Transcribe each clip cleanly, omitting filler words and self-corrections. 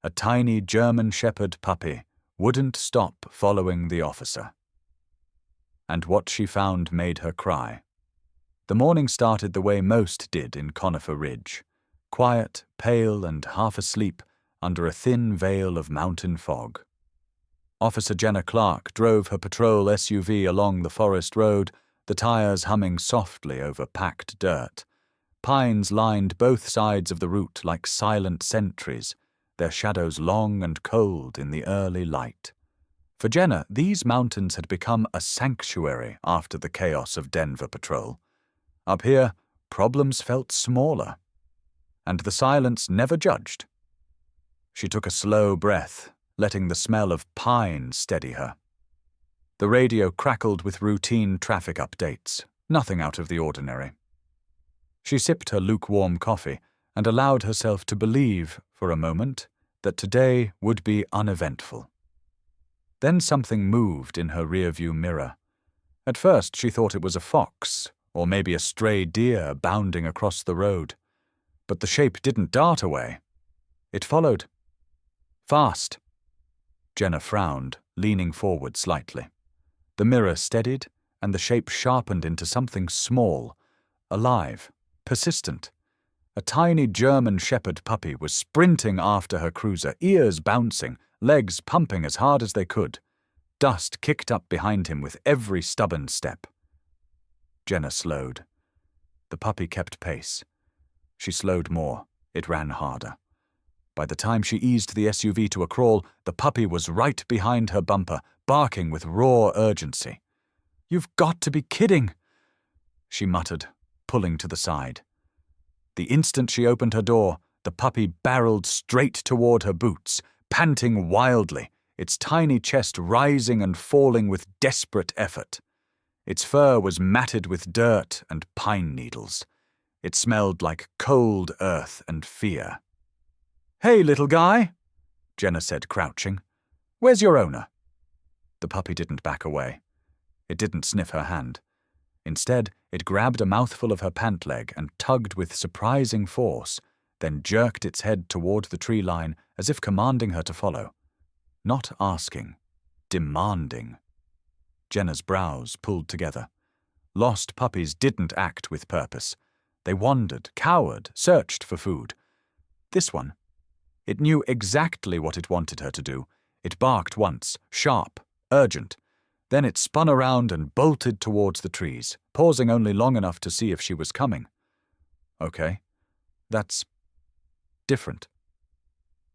A tiny German Shepherd puppy wouldn't stop following the officer. And what she found made her cry. The morning started the way most did in Conifer Ridge, quiet, pale, and half asleep under a thin veil of mountain fog. Officer Jenna Clark drove her patrol SUV along the forest road, the tires humming softly over packed dirt. Pines lined both sides of the route like silent sentries, their shadows long and cold in the early light. For Jenna, these mountains had become a sanctuary after the chaos of Denver patrol. Up here, problems felt smaller, and the silence never judged. She took a slow breath, letting the smell of pine steady her. The radio crackled with routine traffic updates, nothing out of the ordinary. She sipped her lukewarm coffee and allowed herself to believe, for a moment, that today would be uneventful. Then something moved in her rearview mirror. At first she thought it was a fox, or maybe a stray deer bounding across the road. But the shape didn't dart away. It followed. Fast. Jenna frowned, leaning forward slightly. The mirror steadied, and the shape sharpened into something small, alive, persistent. A tiny German Shepherd puppy was sprinting after her cruiser, ears bouncing, legs pumping as hard as they could. Dust kicked up behind him with every stubborn step. Jenna slowed. The puppy kept pace. She slowed more. It ran harder. By the time she eased the SUV to a crawl, the puppy was right behind her bumper, barking with raw urgency. "You've got to be kidding," she muttered, pulling to the side. The instant she opened her door, the puppy barreled straight toward her boots, panting wildly, its tiny chest rising and falling with desperate effort. Its fur was matted with dirt and pine needles. It smelled like cold earth and fear. "Hey, little guy," Jenna said, crouching. "Where's your owner?" The puppy didn't back away. It didn't sniff her hand. Instead, it grabbed a mouthful of her pant leg and tugged with surprising force, then jerked its head toward the tree line as if commanding her to follow. Not asking, demanding. Jenna's brows pulled together. Lost puppies didn't act with purpose. They wandered, cowered, searched for food. This one, it knew exactly what it wanted her to do. It barked once, sharp, urgent. Then it spun around and bolted towards the trees, pausing only long enough to see if she was coming. Okay, that's different.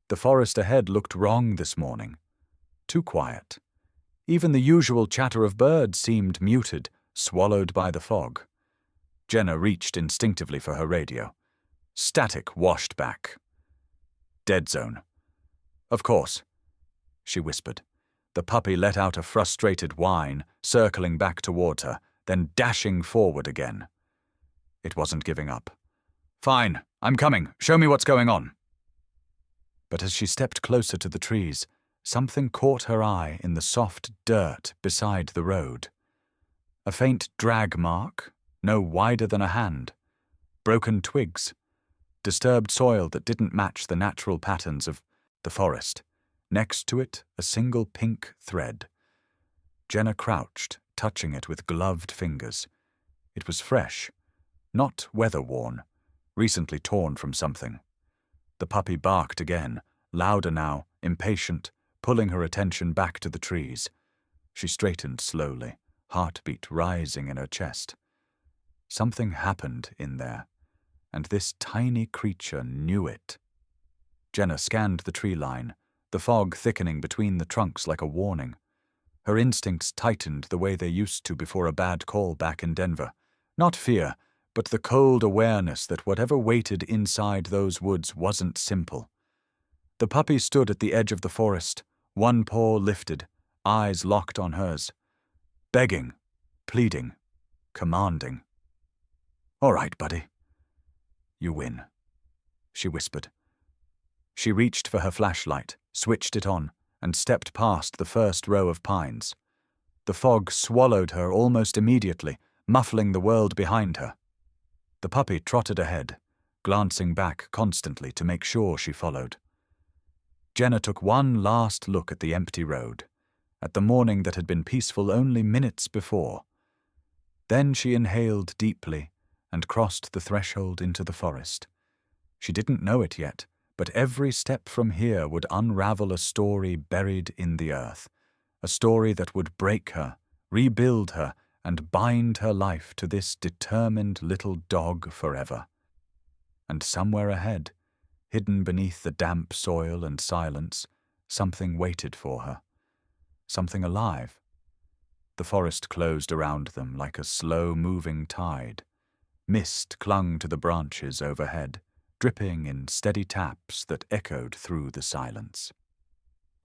The forest ahead looked wrong this morning. Too quiet. Even the usual chatter of birds seemed muted, swallowed by the fog. Jenna reached instinctively for her radio. Static washed back. Dead zone. "Of course," she whispered. The puppy let out a frustrated whine, circling back toward her, then dashing forward again. It wasn't giving up. "Fine, I'm coming. Show me what's going on." But as she stepped closer to the trees, something caught her eye in the soft dirt beside the road. A faint drag mark, no wider than a hand. Broken twigs. Disturbed soil that didn't match the natural patterns of the forest. Next to it, a single pink thread. Jenna crouched, touching it with gloved fingers. It was fresh, not weather-worn, recently torn from something. The puppy barked again, louder now, impatient, pulling her attention back to the trees. She straightened slowly, heartbeat rising in her chest. Something happened in there, and this tiny creature knew it. Jenna scanned the tree line, the fog thickening between the trunks like a warning. Her instincts tightened the way they used to before a bad call back in Denver. Not fear, but the cold awareness that whatever waited inside those woods wasn't simple. The puppy stood at the edge of the forest, one paw lifted, eyes locked on hers. Begging, pleading, commanding. "All right, buddy. You win," she whispered. She reached for her flashlight, switched it on, and stepped past the first row of pines. The fog swallowed her almost immediately, muffling the world behind her. The puppy trotted ahead, glancing back constantly to make sure she followed. Jenna took one last look at the empty road, at the morning that had been peaceful only minutes before. Then she inhaled deeply and crossed the threshold into the forest. She didn't know it yet, but every step from here would unravel a story buried in the earth, a story that would break her, rebuild her, and bind her life to this determined little dog forever. And somewhere ahead, hidden beneath the damp soil and silence, something waited for her. Something alive. The forest closed around them like a slow-moving tide. Mist clung to the branches overhead, dripping in steady taps that echoed through the silence.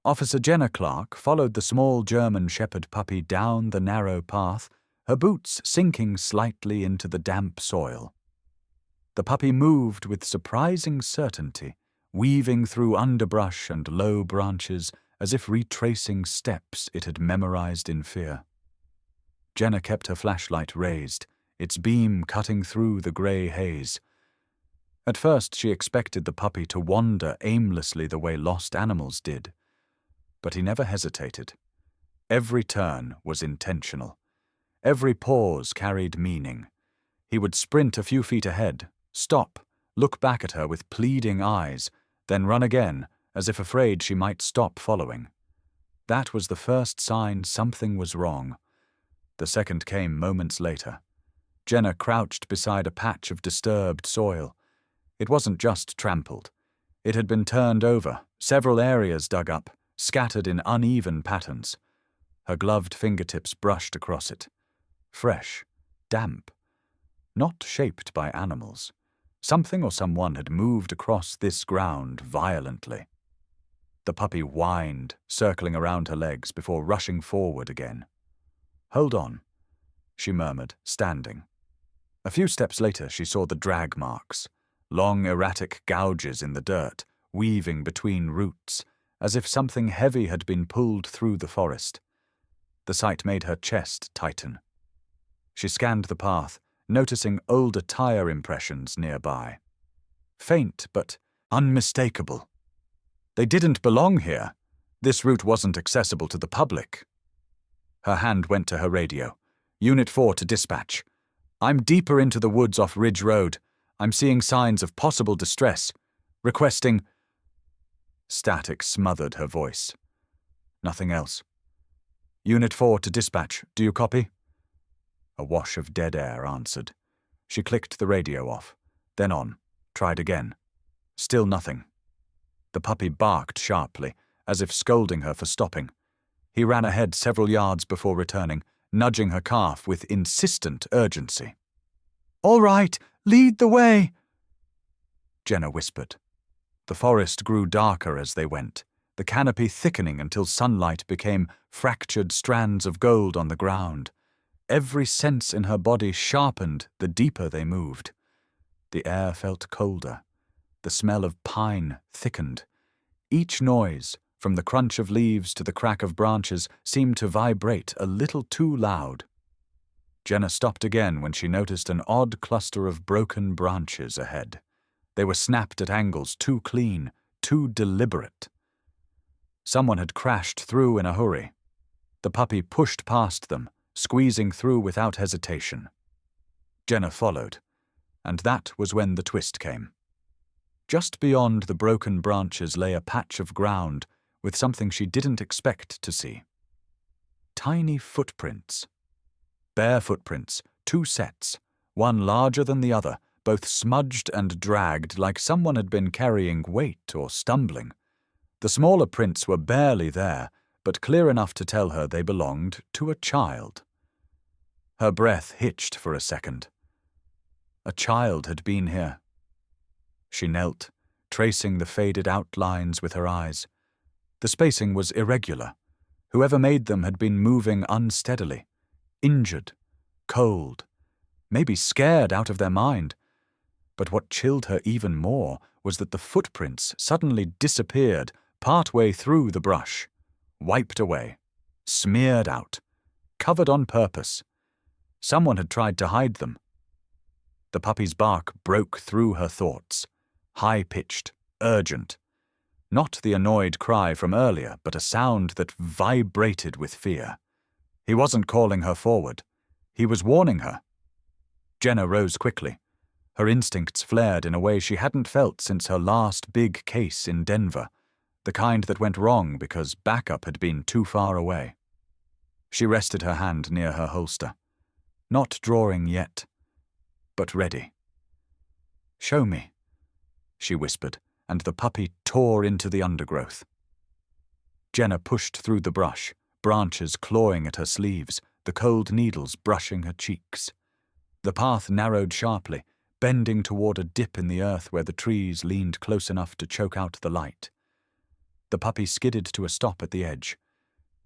Officer Jenna Clark followed the small German Shepherd puppy down the narrow path, her boots sinking slightly into the damp soil. The puppy moved with surprising certainty, weaving through underbrush and low branches as if retracing steps it had memorized in fear. Jenna kept her flashlight raised, its beam cutting through the grey haze. At first she expected the puppy to wander aimlessly the way lost animals did. But he never hesitated. Every turn was intentional. Every pause carried meaning. He would sprint a few feet ahead, stop, look back at her with pleading eyes, then run again, as if afraid she might stop following. That was the first sign something was wrong. The second came moments later. Jenna crouched beside a patch of disturbed soil. It wasn't just trampled. It had been turned over, several areas dug up, scattered in uneven patterns. Her gloved fingertips brushed across it. Fresh, damp, not shaped by animals. Something or someone had moved across this ground violently. The puppy whined, circling around her legs before rushing forward again. "Hold on," she murmured, standing. A few steps later she saw the drag marks, long erratic gouges in the dirt, weaving between roots, as if something heavy had been pulled through the forest. The sight made her chest tighten. She scanned the path, noticing older tire impressions nearby. Faint, but unmistakable. They didn't belong here. This route wasn't accessible to the public. Her hand went to her radio. "Unit 4 to dispatch. I'm deeper into the woods off Ridge Road. I'm seeing signs of possible distress. Requesting—" Static smothered her voice. Nothing else. "Unit 4 to dispatch. Do you copy?" A wash of dead air answered. She clicked the radio off, then on, tried again. Still nothing. The puppy barked sharply, as if scolding her for stopping. He ran ahead several yards before returning, nudging her calf with insistent urgency. "All right, lead the way," Jenna whispered. The forest grew darker as they went, the canopy thickening until sunlight became fractured strands of gold on the ground. Every sense in her body sharpened the deeper they moved. The air felt colder. The smell of pine thickened. Each noise, from the crunch of leaves to the crack of branches, seemed to vibrate a little too loud. Jenna stopped again when she noticed an odd cluster of broken branches ahead. They were snapped at angles too clean, too deliberate. Someone had crashed through in a hurry. The puppy pushed past them, squeezing through without hesitation. Jenna followed, and that was when the twist came. Just beyond the broken branches lay a patch of ground with something she didn't expect to see. Tiny footprints. Bare footprints, 2 sets, one larger than the other, both smudged and dragged like someone had been carrying weight or stumbling. The smaller prints were barely there, but clear enough to tell her they belonged to a child. Her breath hitched for a second. A child had been here. She knelt, tracing the faded outlines with her eyes. The spacing was irregular. Whoever made them had been moving unsteadily, injured, cold, maybe scared out of their mind. But what chilled her even more was that the footprints suddenly disappeared partway through the brush, wiped away, smeared out, covered on purpose. Someone had tried to hide them. The puppy's bark broke through her thoughts, high-pitched, urgent. Not the annoyed cry from earlier, but a sound that vibrated with fear. He wasn't calling her forward. He was warning her. Jenna rose quickly. Her instincts flared in a way she hadn't felt since her last big case in Denver, the kind that went wrong because backup had been too far away. She rested her hand near her holster. Not drawing yet, but ready. "Show me," she whispered, and the puppy tore into the undergrowth. Jenna pushed through the brush, branches clawing at her sleeves, the cold needles brushing her cheeks. The path narrowed sharply, bending toward a dip in the earth where the trees leaned close enough to choke out the light. The puppy skidded to a stop at the edge.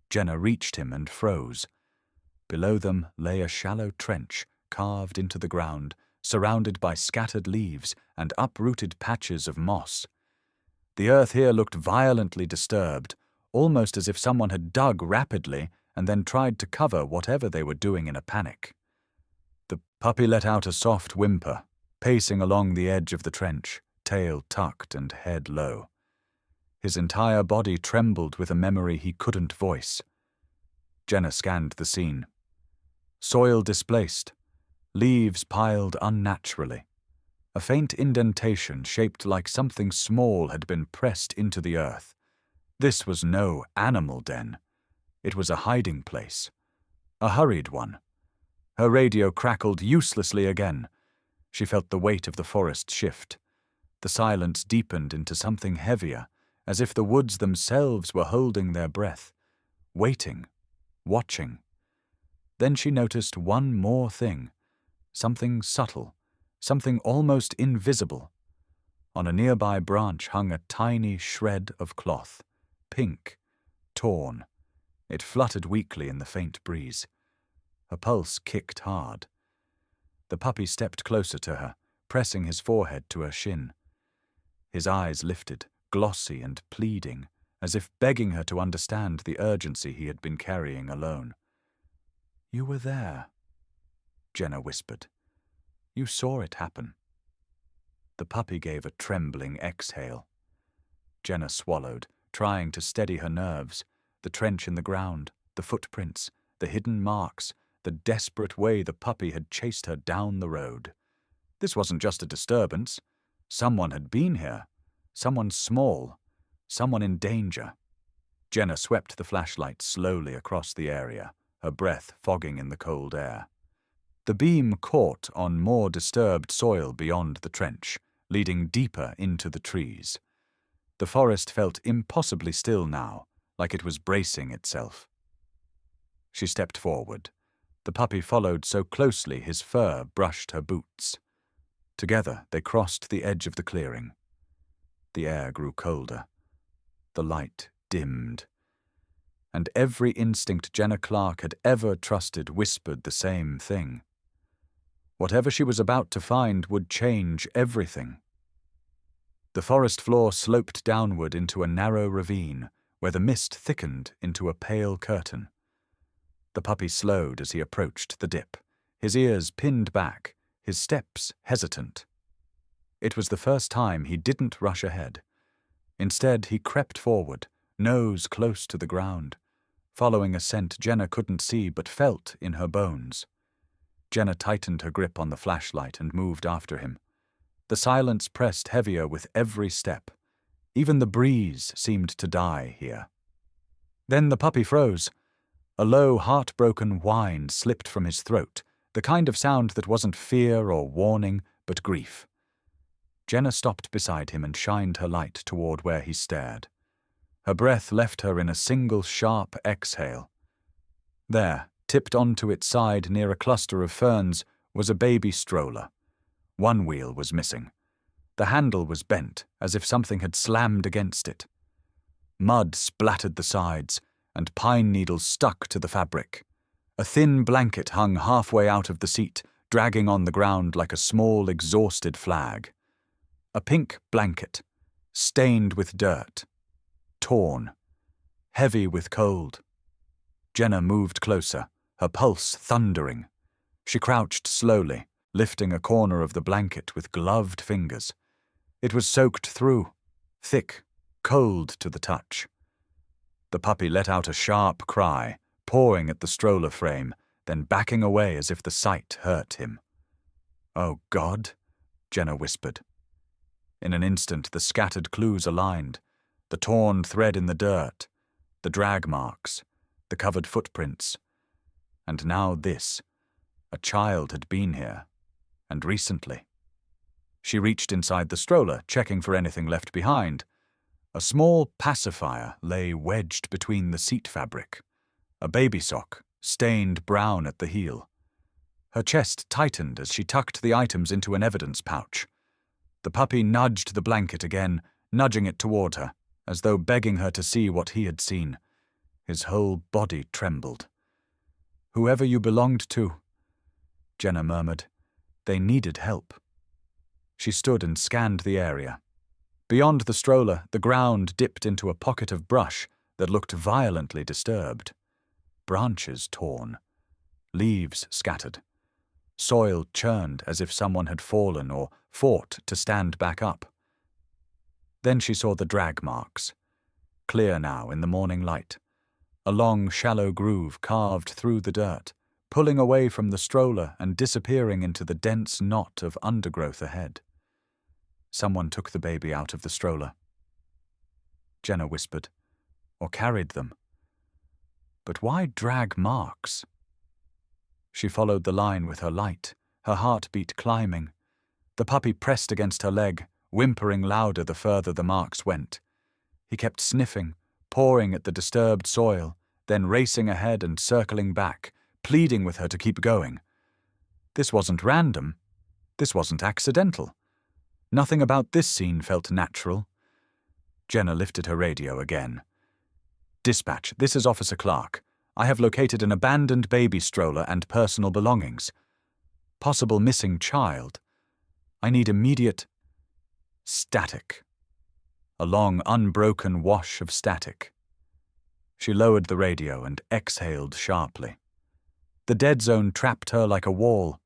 Jenna reached him and froze. Below them lay a shallow trench carved into the ground, surrounded by scattered leaves and uprooted patches of moss. The earth here looked violently disturbed, almost as if someone had dug rapidly and then tried to cover whatever they were doing in a panic. The puppy let out a soft whimper, pacing along the edge of the trench, tail tucked and head low. His entire body trembled with a memory he couldn't voice. Jenna scanned the scene. Soil displaced, leaves piled unnaturally. A faint indentation shaped like something small had been pressed into the earth. This was no animal den. It was a hiding place. A hurried one. Her radio crackled uselessly again. She felt the weight of the forest shift. The silence deepened into something heavier, as if the woods themselves were holding their breath, waiting, watching. Then she noticed one more thing, something subtle, something almost invisible. On a nearby branch hung a tiny shred of cloth, pink, torn. It fluttered weakly in the faint breeze. Her pulse kicked hard. The puppy stepped closer to her, pressing his forehead to her shin. His eyes lifted, glossy and pleading, as if begging her to understand the urgency he had been carrying alone. "You were there," Jenna whispered. "You saw it happen." The puppy gave a trembling exhale. Jenna swallowed, trying to steady her nerves. The trench in the ground, the footprints, the hidden marks, the desperate way the puppy had chased her down the road. This wasn't just a disturbance. Someone had been here. Someone small. Someone in danger. Jenna swept the flashlight slowly across the area, her breath fogging in the cold air. The beam caught on more disturbed soil beyond the trench, leading deeper into the trees. The forest felt impossibly still now, like it was bracing itself. She stepped forward. The puppy followed so closely his fur brushed her boots. Together they crossed the edge of the clearing. The air grew colder. The light dimmed. And every instinct Jenna Clark had ever trusted whispered the same thing. Whatever she was about to find would change everything. The forest floor sloped downward into a narrow ravine, where the mist thickened into a pale curtain. The puppy slowed as he approached the dip, his ears pinned back, his steps hesitant. It was the first time he didn't rush ahead. Instead, he crept forward, nose close to the ground, following a scent Jenna couldn't see but felt in her bones. Jenna tightened her grip on the flashlight and moved after him. The silence pressed heavier with every step. Even the breeze seemed to die here. Then the puppy froze. A low, heartbroken whine slipped from his throat, the kind of sound that wasn't fear or warning, but grief. Jenna stopped beside him and shined her light toward where he stared. Her breath left her in a single sharp exhale. There, tipped onto its side near a cluster of ferns, was a baby stroller. One wheel was missing. The handle was bent, as if something had slammed against it. Mud splattered the sides, and pine needles stuck to the fabric. A thin blanket hung halfway out of the seat, dragging on the ground like a small, exhausted flag. A pink blanket, stained with dirt, torn, heavy with cold. Jenna moved closer, her pulse thundering. She crouched slowly, lifting a corner of the blanket with gloved fingers. It was soaked through, thick, cold to the touch. The puppy let out a sharp cry, pawing at the stroller frame, then backing away as if the sight hurt him. "Oh, God," Jenna whispered. In an instant, the scattered clues aligned: the torn thread in the dirt, the drag marks, the covered footprints. And now this. A child had been here, and recently. She reached inside the stroller, checking for anything left behind. A small pacifier lay wedged between the seat fabric, a baby sock, stained brown at the heel. Her chest tightened as she tucked the items into an evidence pouch. The puppy nudged the blanket again, nudging it toward her, as though begging her to see what he had seen. His whole body trembled. "Whoever you belonged to," Jenna murmured, "they needed help." She stood and scanned the area. Beyond the stroller, the ground dipped into a pocket of brush that looked violently disturbed. Branches torn, leaves scattered, soil churned as if someone had fallen or fought to stand back up. Then she saw the drag marks, clear now in the morning light, a long, shallow groove carved through the dirt, pulling away from the stroller and disappearing into the dense knot of undergrowth ahead. Someone took the baby out of the stroller. Jenna whispered, or carried them. But why drag marks? She followed the line with her light, her heartbeat climbing. The puppy pressed against her leg, whimpering louder the further the marks went. He kept sniffing, pawing at the disturbed soil, then racing ahead and circling back, pleading with her to keep going. This wasn't random. This wasn't accidental. Nothing about this scene felt natural. Jenna lifted her radio again. "Dispatch, this is Officer Clark. I have located an abandoned baby stroller and personal belongings. Possible missing child. I need immediate..." Static. A long, unbroken wash of static. She lowered the radio and exhaled sharply. The dead zone trapped her like a wall.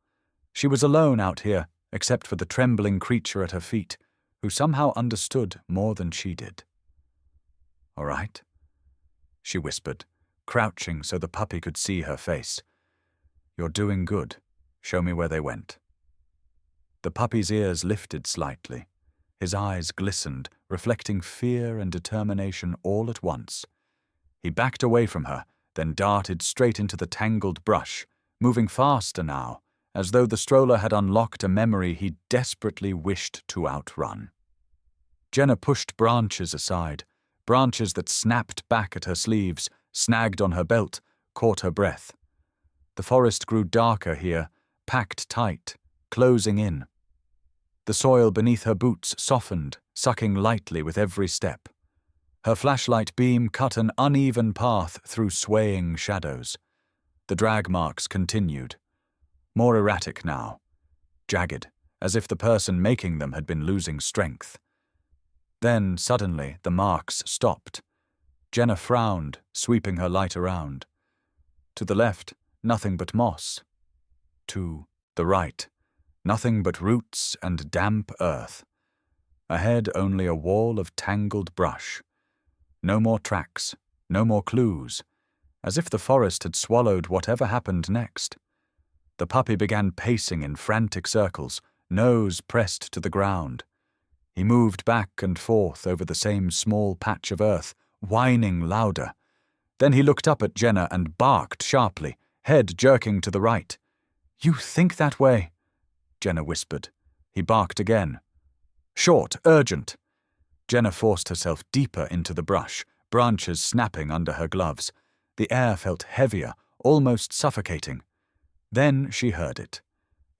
She was alone out here, except for the trembling creature at her feet, who somehow understood more than she did. "All right," she whispered, crouching so the puppy could see her face. "You're doing good. Show me where they went." The puppy's ears lifted slightly. His eyes glistened, reflecting fear and determination all at once. He backed away from her, then darted straight into the tangled brush, moving faster now, as though the stroller had unlocked a memory he desperately wished to outrun. Jenna pushed branches aside, branches that snapped back at her sleeves, snagged on her belt, caught her breath. The forest grew darker here, packed tight, closing in. The soil beneath her boots softened, sucking lightly with every step. Her flashlight beam cut an uneven path through swaying shadows. The drag marks continued. More erratic now, jagged, as if the person making them had been losing strength. Then, suddenly, the marks stopped. Jenna frowned, sweeping her light around. To the left, nothing but moss. To the right, nothing but roots and damp earth. Ahead, only a wall of tangled brush. No more tracks, no more clues, as if the forest had swallowed whatever happened next. The puppy began pacing in frantic circles, nose pressed to the ground. He moved back and forth over the same small patch of earth, whining louder. Then he looked up at Jenna and barked sharply, head jerking to the right. "You think that way?" Jenna whispered. He barked again. Short, urgent. Jenna forced herself deeper into the brush, branches snapping under her gloves. The air felt heavier, almost suffocating. Then she heard it.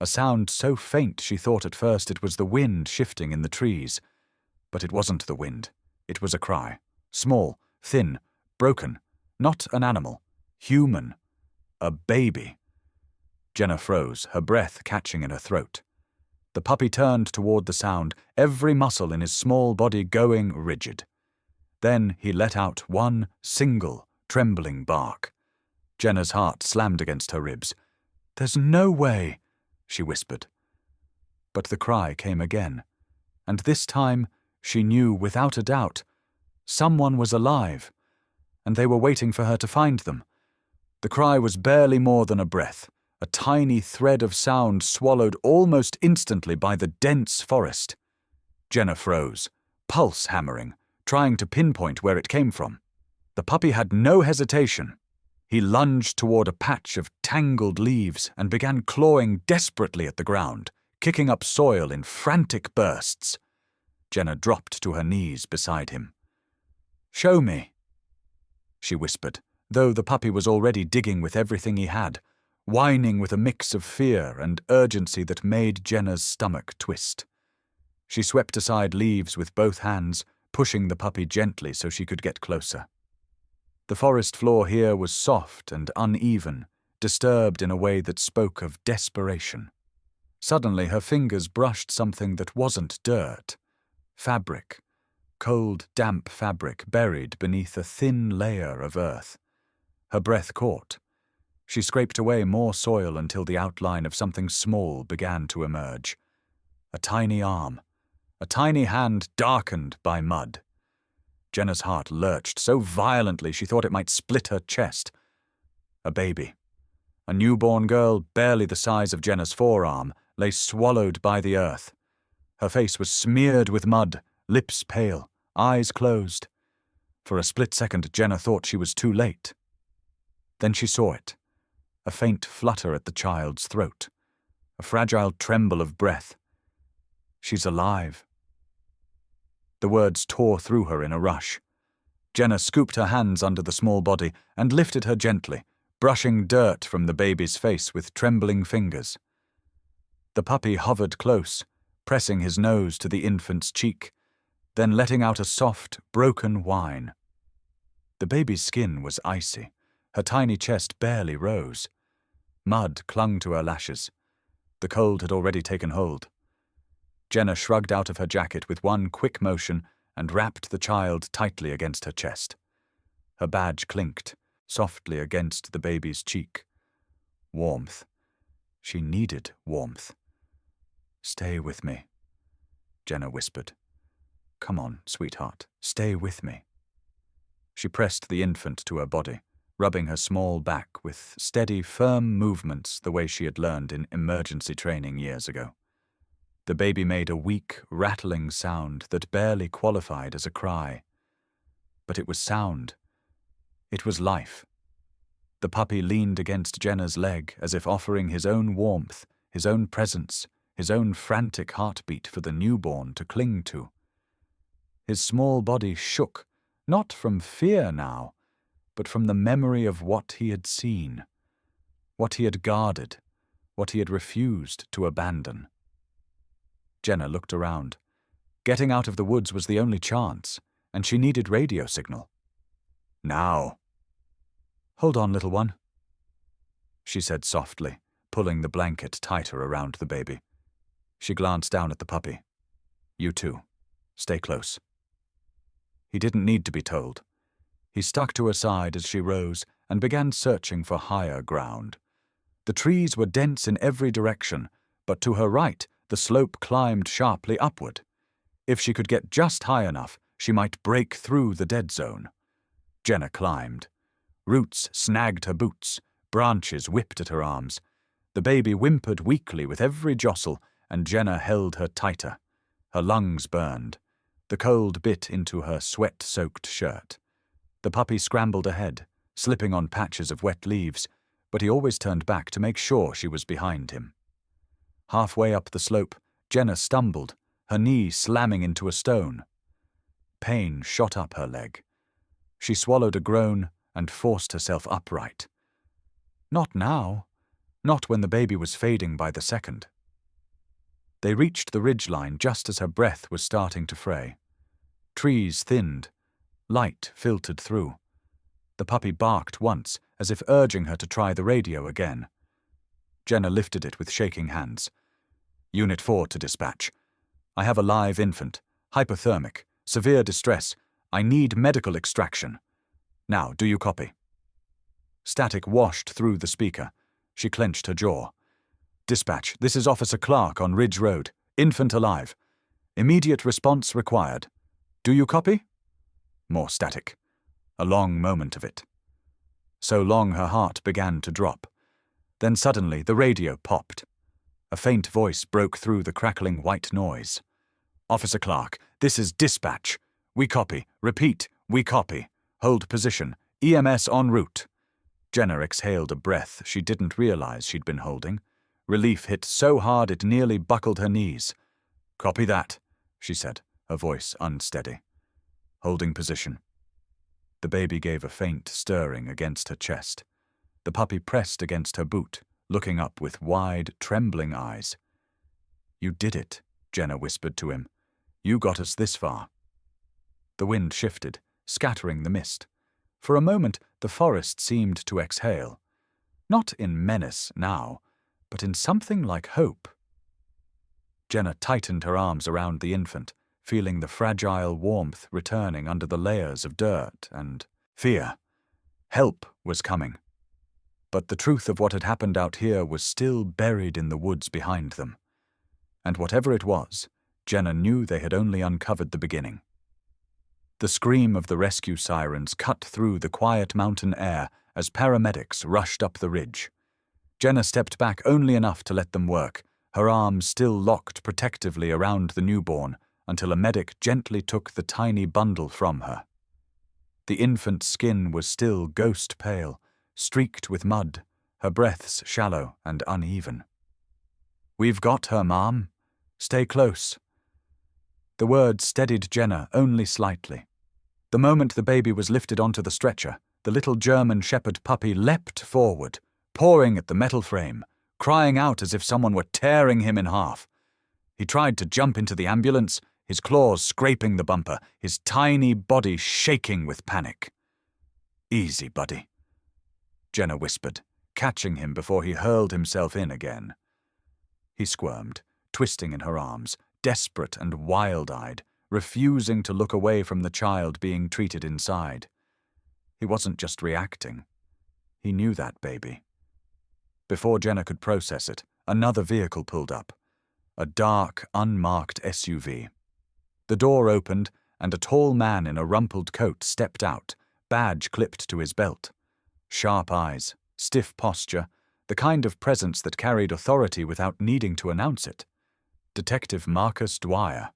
A sound so faint she thought at first it was the wind shifting in the trees. But it wasn't the wind. It was a cry. Small, thin, broken. Not an animal. Human. A baby. Jenna froze, her breath catching in her throat. The puppy turned toward the sound, every muscle in his small body going rigid. Then he let out one single, trembling bark. Jenna's heart slammed against her ribs. "There's no way," she whispered. But the cry came again, and this time she knew without a doubt Someone was alive, and they were waiting for her to find them. The cry was barely more than a breath, a tiny thread of sound swallowed almost instantly by the dense forest. Jenna froze, pulse hammering, trying to pinpoint where it came from. The puppy had no hesitation. He lunged toward a patch of tangled leaves and began clawing desperately at the ground, kicking up soil in frantic bursts. Jenna dropped to her knees beside him. "Show me," she whispered, though the puppy was already digging with everything he had, whining with a mix of fear and urgency that made Jenna's stomach twist. She swept aside leaves with both hands, pushing the puppy gently so she could get closer. The forest floor here was soft and uneven, disturbed in a way that spoke of desperation. Suddenly her fingers brushed something that wasn't dirt. Fabric. Cold, damp fabric buried beneath a thin layer of earth. Her breath caught. She scraped away more soil until the outline of something small began to emerge. A tiny arm. A tiny hand darkened by mud. Jenna's heart lurched so violently she thought it might split her chest. A baby. A newborn girl barely the size of Jenna's forearm lay swallowed by the earth. Her face was smeared with mud, lips pale, eyes closed. For a split second, Jenna thought she was too late. Then she saw it. A faint flutter at the child's throat. A fragile tremble of breath. She's alive. The words tore through her in a rush. Jenna scooped her hands under the small body and lifted her gently, brushing dirt from the baby's face with trembling fingers. The puppy hovered close, pressing his nose to the infant's cheek, then letting out a soft, broken whine. The baby's skin was icy. Her tiny chest barely rose. Mud clung to her lashes. The cold had already taken hold. Jenna shrugged out of her jacket with one quick motion and wrapped the child tightly against her chest. Her badge clinked, softly against the baby's cheek. Warmth. She needed warmth. "Stay with me," Jenna whispered. "Come on, sweetheart, stay with me." She pressed the infant to her body, rubbing her small back with steady, firm movements the way she had learned in emergency training years ago. The baby made a weak, rattling sound that barely qualified as a cry. But it was sound. It was life. The puppy leaned against Jenna's leg as if offering his own warmth, his own presence, his own frantic heartbeat for the newborn to cling to. His small body shook, not from fear now, but from the memory of what he had seen, what he had guarded, what he had refused to abandon. Jenna looked around. Getting out of the woods was the only chance, and she needed radio signal. Now. "Hold on, little one," she said softly, pulling the blanket tighter around the baby. She glanced down at the puppy. "You too. Stay close." He didn't need to be told. He stuck to her side as she rose and began searching for higher ground. The trees were dense in every direction, but to her right, the slope climbed sharply upward. If she could get just high enough, she might break through the dead zone. Jenna climbed. Roots snagged her boots, branches whipped at her arms. The baby whimpered weakly with every jostle, and Jenna held her tighter. Her lungs burned. The cold bit into her sweat-soaked shirt. The puppy scrambled ahead, slipping on patches of wet leaves, but he always turned back to make sure she was behind him. Halfway up the slope, Jenna stumbled, her knee slamming into a stone. Pain shot up her leg. She swallowed a groan and forced herself upright. Not now. Not when the baby was fading by the second. They reached the ridgeline just as her breath was starting to fray. Trees thinned. Light filtered through. The puppy barked once, as if urging her to try the radio again. Jenna lifted it with shaking hands. "Unit 4 to dispatch. I have a live infant. Hypothermic. Severe distress. I need medical extraction. Now, do you copy?" Static washed through the speaker. She clenched her jaw. "Dispatch, this is Officer Clark on Ridge Road. Infant alive. Immediate response required. Do you copy?" More static. A long moment of it. So long her heart began to drop. Then suddenly the radio popped. A faint voice broke through the crackling white noise. "Officer Clark, this is dispatch. We copy. Repeat, we copy. Hold position. EMS en route." Jenna exhaled a breath she didn't realize she'd been holding. Relief hit so hard it nearly buckled her knees. "Copy that," she said, her voice unsteady. Holding position. The baby gave a faint stirring against her chest. The puppy pressed against her boot, looking up with wide, trembling eyes. "You did it," Jenna whispered to him. "You got us this far." The wind shifted, scattering the mist. For a moment, the forest seemed to exhale. Not in menace now, but in something like hope. Jenna tightened her arms around the infant, feeling the fragile warmth returning under the layers of dirt and fear. Help was coming. But the truth of what had happened out here was still buried in the woods behind them. And whatever it was, Jenna knew they had only uncovered the beginning. The scream of the rescue sirens cut through the quiet mountain air as paramedics rushed up the ridge. Jenna stepped back only enough to let them work, her arms still locked protectively around the newborn, until a medic gently took the tiny bundle from her. The infant's skin was still ghost pale, streaked with mud, her breaths shallow and uneven. "We've got her, Mom. Stay close." The words steadied Jenna only slightly. The moment the baby was lifted onto the stretcher, the little German Shepherd puppy leapt forward, pawing at the metal frame, crying out as if someone were tearing him in half. He tried to jump into the ambulance, his claws scraping the bumper, his tiny body shaking with panic. "Easy, buddy," Jenna whispered, catching him before he hurled himself in again. He squirmed, twisting in her arms, desperate and wild-eyed, refusing to look away from the child being treated inside. He wasn't just reacting. He knew that baby. Before Jenna could process it, another vehicle pulled up. A dark, unmarked SUV. The door opened, and a tall man in a rumpled coat stepped out, badge clipped to his belt. Sharp eyes, stiff posture, the kind of presence that carried authority without needing to announce it. Detective Marcus Dwyer.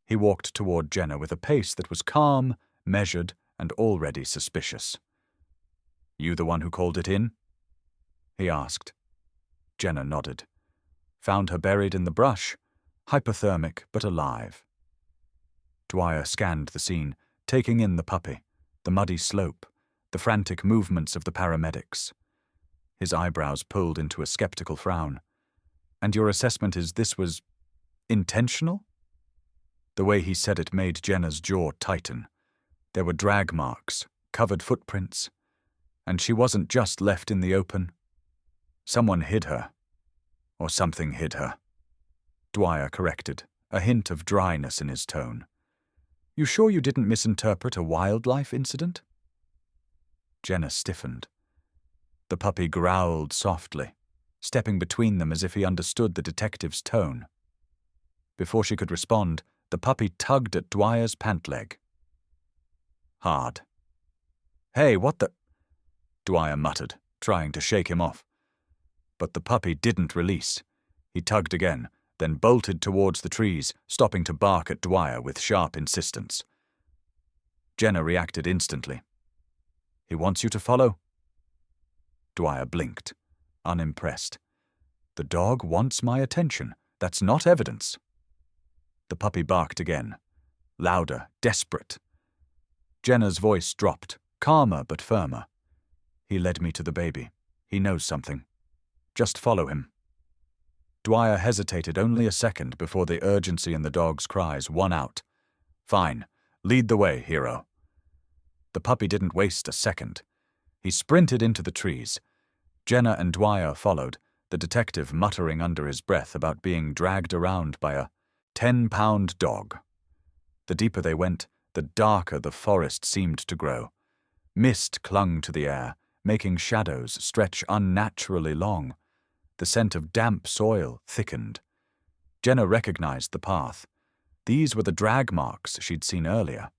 He walked toward Jenna with a pace that was calm, measured, and already suspicious. "You the one who called it in?" he asked. Jenna nodded. Found her buried in the brush, hypothermic but alive. Dwyer scanned the scene, taking in the puppy, the muddy slope, the frantic movements of the paramedics. His eyebrows pulled into a skeptical frown. "And your assessment is this was intentional?" The way he said it made Jenna's jaw tighten. There were drag marks, covered footprints, and she wasn't just left in the open. Someone hid her. Or something hid her. Dwyer corrected, a hint of dryness in his tone. "You sure you didn't misinterpret a wildlife incident?" Jenna stiffened. The puppy growled softly, stepping between them as if he understood the detective's tone. Before she could respond, the puppy tugged at Dwyer's pant leg. Hard. "Hey, what the—" Dwyer muttered, trying to shake him off. But the puppy didn't release. He tugged again, then bolted towards the trees, stopping to bark at Dwyer with sharp insistence. Jenna reacted instantly. "He wants you to follow?" Dwyer blinked, unimpressed. "The dog wants my attention. That's not evidence." The puppy barked again, louder, desperate. Jenna's voice dropped, calmer but firmer. "He led me to the baby. He knows something. Just follow him." Dwyer hesitated only a second before the urgency in the dog's cries won out. "Fine. Lead the way, hero." The puppy didn't waste a second. He sprinted into the trees. Jenna and Dwyer followed, the detective muttering under his breath about being dragged around by a 10-pound dog. The deeper they went, the darker the forest seemed to grow. Mist clung to the air, making shadows stretch unnaturally long. The scent of damp soil thickened. Jenna recognized the path. These were the drag marks she'd seen earlier.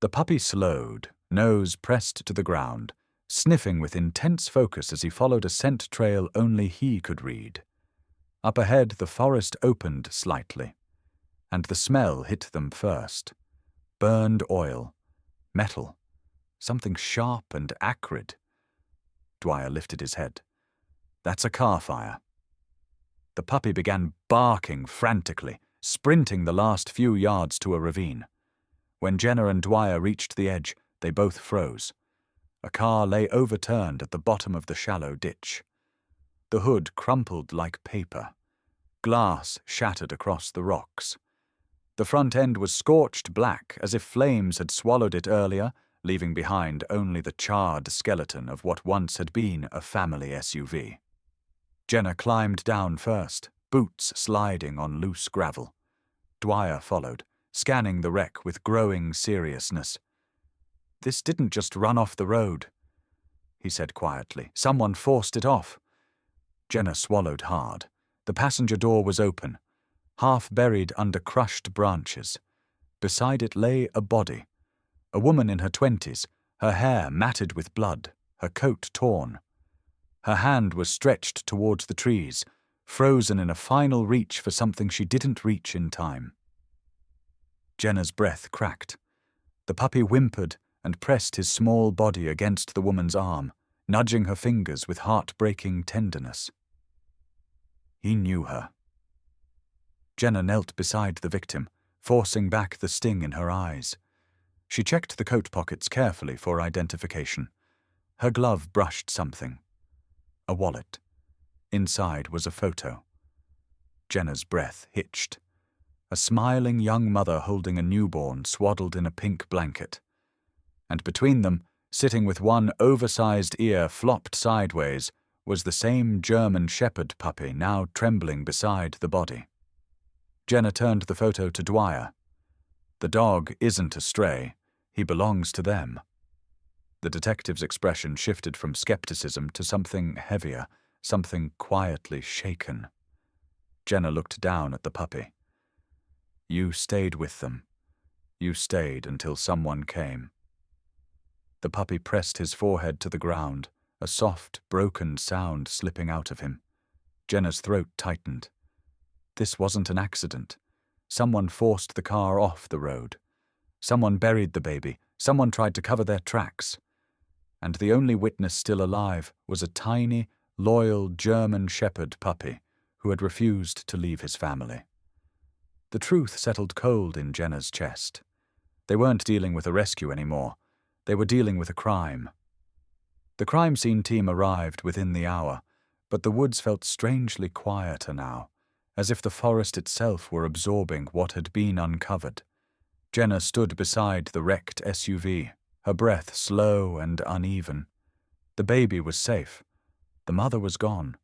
The puppy slowed, nose pressed to the ground, sniffing with intense focus as he followed a scent trail only he could read. Up ahead, the forest opened slightly, and the smell hit them first. Burned oil, metal, something sharp and acrid. Dwyer lifted his head. That's a car fire. The puppy began barking frantically, sprinting the last few yards to a ravine. When Jenna and Dwyer reached the edge, they both froze. A car lay overturned at the bottom of the shallow ditch. The hood crumpled like paper. Glass shattered across the rocks. The front end was scorched black, as if flames had swallowed it earlier, leaving behind only the charred skeleton of what once had been a family SUV. Jenna climbed down first, boots sliding on loose gravel. Dwyer followed, scanning the wreck with growing seriousness. "This didn't just run off the road," he said quietly. "Someone forced it off." Jenna swallowed hard. The passenger door was open, half buried under crushed branches. Beside it lay a body. A woman in her 20s, her hair matted with blood, her coat torn. Her hand was stretched towards the trees, frozen in a final reach for something she didn't reach in time. Jenna's breath cracked. The puppy whimpered and pressed his small body against the woman's arm, nudging her fingers with heartbreaking tenderness. He knew her. Jenna knelt beside the victim, forcing back the sting in her eyes. She checked the coat pockets carefully for identification. Her glove brushed something. A wallet. Inside was a photo. Jenna's breath hitched. A smiling young mother holding a newborn swaddled in a pink blanket. And between them, sitting with one oversized ear flopped sideways, was the same German Shepherd puppy now trembling beside the body. Jenna turned the photo to Dwyer. "The dog isn't a stray. He belongs to them." The detective's expression shifted from skepticism to something heavier, something quietly shaken. Jenna looked down at the puppy. "You stayed with them. You stayed until someone came." The puppy pressed his forehead to the ground, a soft, broken sound slipping out of him. Jenna's throat tightened. This wasn't an accident. Someone forced the car off the road. Someone buried the baby. Someone tried to cover their tracks. And the only witness still alive was a tiny, loyal German Shepherd puppy who had refused to leave his family. The truth settled cold in Jenna's chest. They weren't dealing with a rescue anymore. They were dealing with a crime. The crime scene team arrived within the hour, but the woods felt strangely quieter now, as if the forest itself were absorbing what had been uncovered. Jenna stood beside the wrecked SUV, her breath slow and uneven. The baby was safe. The mother was gone.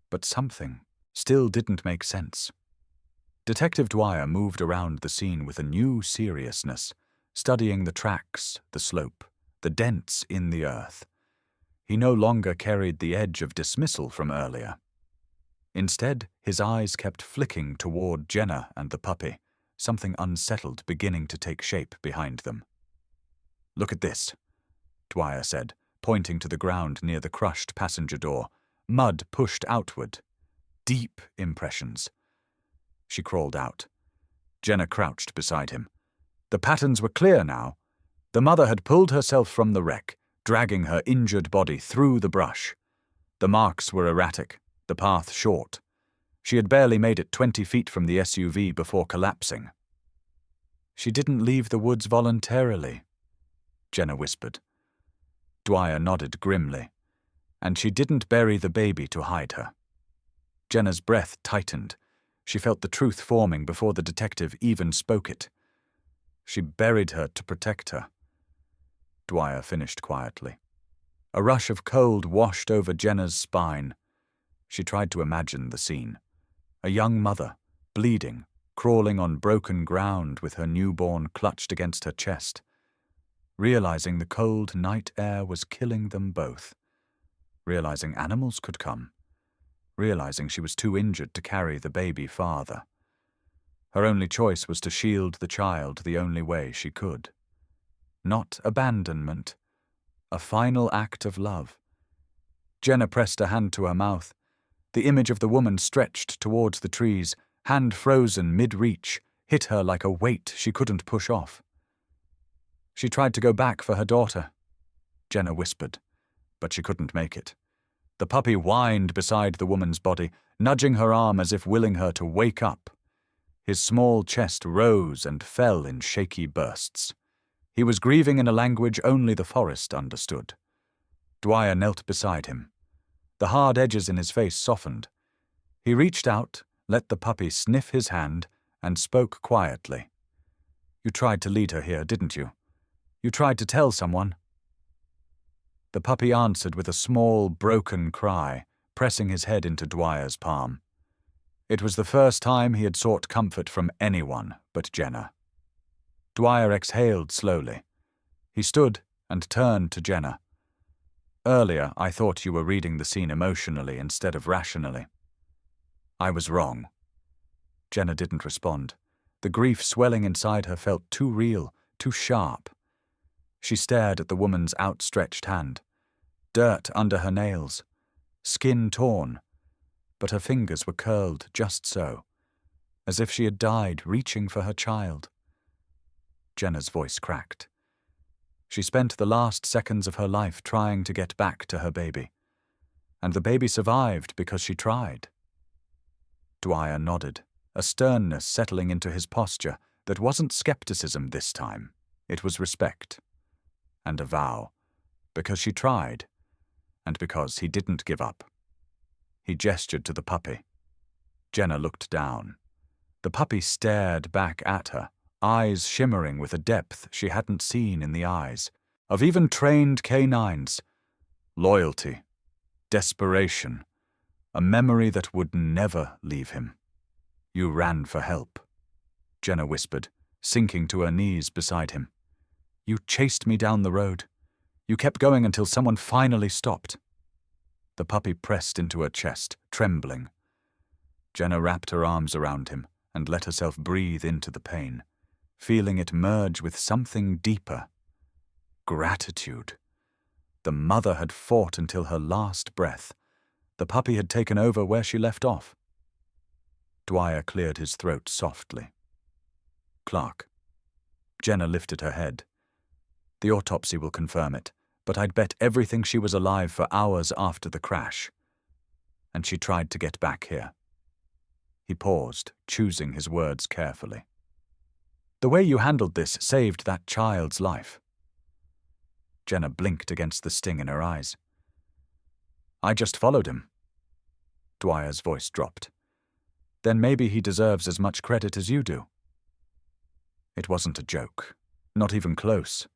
But something still didn't make sense. Detective Dwyer moved around the scene with a new seriousness, studying the tracks, the slope, the dents in the earth. He no longer carried the edge of dismissal from earlier. Instead, his eyes kept flicking toward Jenna and the puppy, something unsettled beginning to take shape behind them. "Look at this," Dwyer said, pointing to the ground near the crushed passenger door. Mud pushed outward. Deep impressions. She crawled out. Jenna crouched beside him. The patterns were clear now. The mother had pulled herself from the wreck, dragging her injured body through the brush. The marks were erratic, the path short. She had barely made it 20 feet from the SUV before collapsing. "She didn't leave the woods voluntarily," Jenna whispered. Dwyer nodded grimly. "And she didn't bury the baby to hide her." Jenna's breath tightened. She felt the truth forming before the detective even spoke it. "She buried her to protect her," Dwyer finished quietly. A rush of cold washed over Jenna's spine. She tried to imagine the scene. A young mother, bleeding, crawling on broken ground with her newborn clutched against her chest. Realizing the cold night air was killing them both. Realizing animals could come. Realizing she was too injured to carry the baby farther. Her only choice was to shield the child the only way she could. not abandonment. A final act of love. Jenna pressed a hand to her mouth. The image of the woman stretched towards the trees, hand frozen mid-reach, hit her like a weight she couldn't push off. She tried to go back for her daughter, Jenna whispered, but she couldn't make it. The puppy whined beside the woman's body, nudging her arm as if willing her to wake up. His small chest rose and fell in shaky bursts. He was grieving in a language only the forest understood. Dwyer knelt beside him. The hard edges in his face softened. He reached out, let the puppy sniff his hand, and spoke quietly. "You tried to lead her here, didn't you? You tried to tell someone?" The puppy answered with a small, broken cry, pressing his head into Dwyer's palm. It was the first time he had sought comfort from anyone but Jenna. Dwyer exhaled slowly. He stood and turned to Jenna. "Earlier, I thought you were reading the scene emotionally instead of rationally. I was wrong." Jenna didn't respond. The grief swelling inside her felt too real, too sharp. She stared at the woman's outstretched hand. Dirt under her nails. Skin torn. But her fingers were curled just so, as if she had died reaching for her child. Jenna's voice cracked. She spent the last seconds of her life trying to get back to her baby. And the baby survived because she tried. Dwyer nodded, a sternness settling into his posture that wasn't skepticism this time. It was respect. And a vow. Because she tried. And because he didn't give up. He gestured to the puppy. Jenna looked down. The puppy stared back at her, eyes shimmering with a depth she hadn't seen in the eyes of even trained canines. Loyalty. Desperation. A memory that would never leave him. "You ran for help," Jenna whispered, sinking to her knees beside him. "You chased me down the road. You kept going until someone finally stopped." The puppy pressed into her chest, trembling. Jenna wrapped her arms around him and let herself breathe into the pain, feeling it merge with something deeper. Gratitude. The mother had fought until her last breath. The puppy had taken over where she left off. Dwyer cleared his throat softly. "Clark." Jenna lifted her head. "The autopsy will confirm it, but I'd bet everything she was alive for hours after the crash. And she tried to get back here." He paused, choosing his words carefully. "The way you handled this saved that child's life." Jenna blinked against the sting in her eyes. "I just followed him." Dwyer's voice dropped. "Then maybe he deserves as much credit as you do." It wasn't a joke, not even close.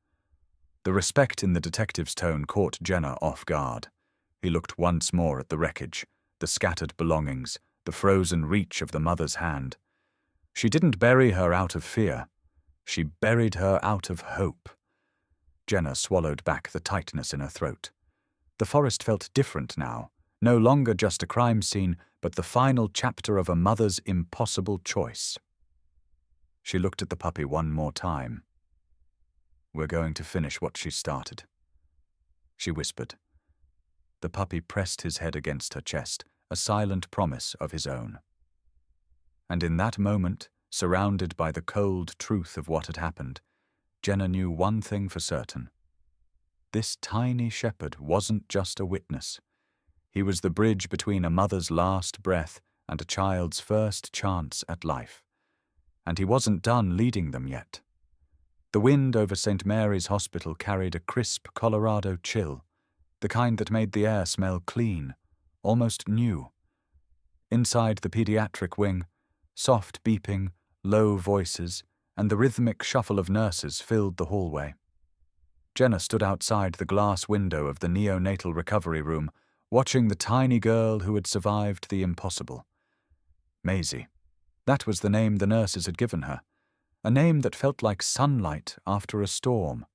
The respect in the detective's tone caught Jenna off guard. He looked once more at the wreckage, the scattered belongings, the frozen reach of the mother's hand. She didn't bury her out of fear. She buried her out of hope. Jenna swallowed back the tightness in her throat. The forest felt different now, no longer just a crime scene, but the final chapter of a mother's impossible choice. She looked at the puppy one more time. "We're going to finish what she started," she whispered. The puppy pressed his head against her chest, a silent promise of his own. And in that moment, surrounded by the cold truth of what had happened, Jenna knew one thing for certain. This tiny shepherd wasn't just a witness. He was the bridge between a mother's last breath and a child's first chance at life. And he wasn't done leading them yet. The wind over St. Mary's Hospital carried a crisp Colorado chill, the kind that made the air smell clean, almost new. Inside the pediatric wing, soft beeping, low voices, and the rhythmic shuffle of nurses filled the hallway. Jenna stood outside the glass window of the neonatal recovery room, watching the tiny girl who had survived the impossible. Maisie. That was the name the nurses had given her, a name that felt like sunlight after a storm.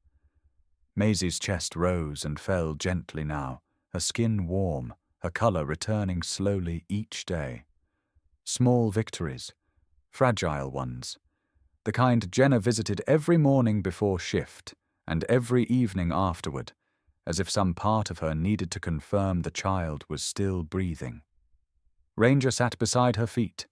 Maisie's chest rose and fell gently now, her skin warm, her color returning slowly each day. Small victories, fragile ones, the kind Jenna visited every morning before shift, and every evening afterward, as if some part of her needed to confirm the child was still breathing. Ranger sat beside her feet,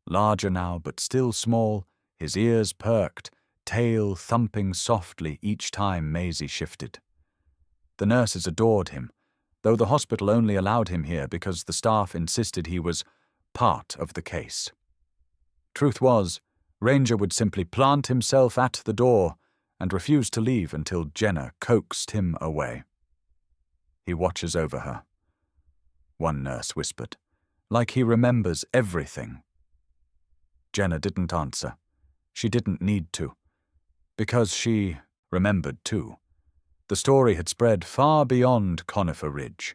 larger now but still small, his ears perked, tail thumping softly each time Maisie shifted. The nurses adored him, though the hospital only allowed him here because the staff insisted he was part of the case. Truth was, Ranger would simply plant himself at the door and refuse to leave until Jenna coaxed him away. He watches over her, one nurse whispered, like he remembers everything. Jenna didn't answer. She didn't need to, because she remembered too. The story had spread far beyond Conifer Ridge.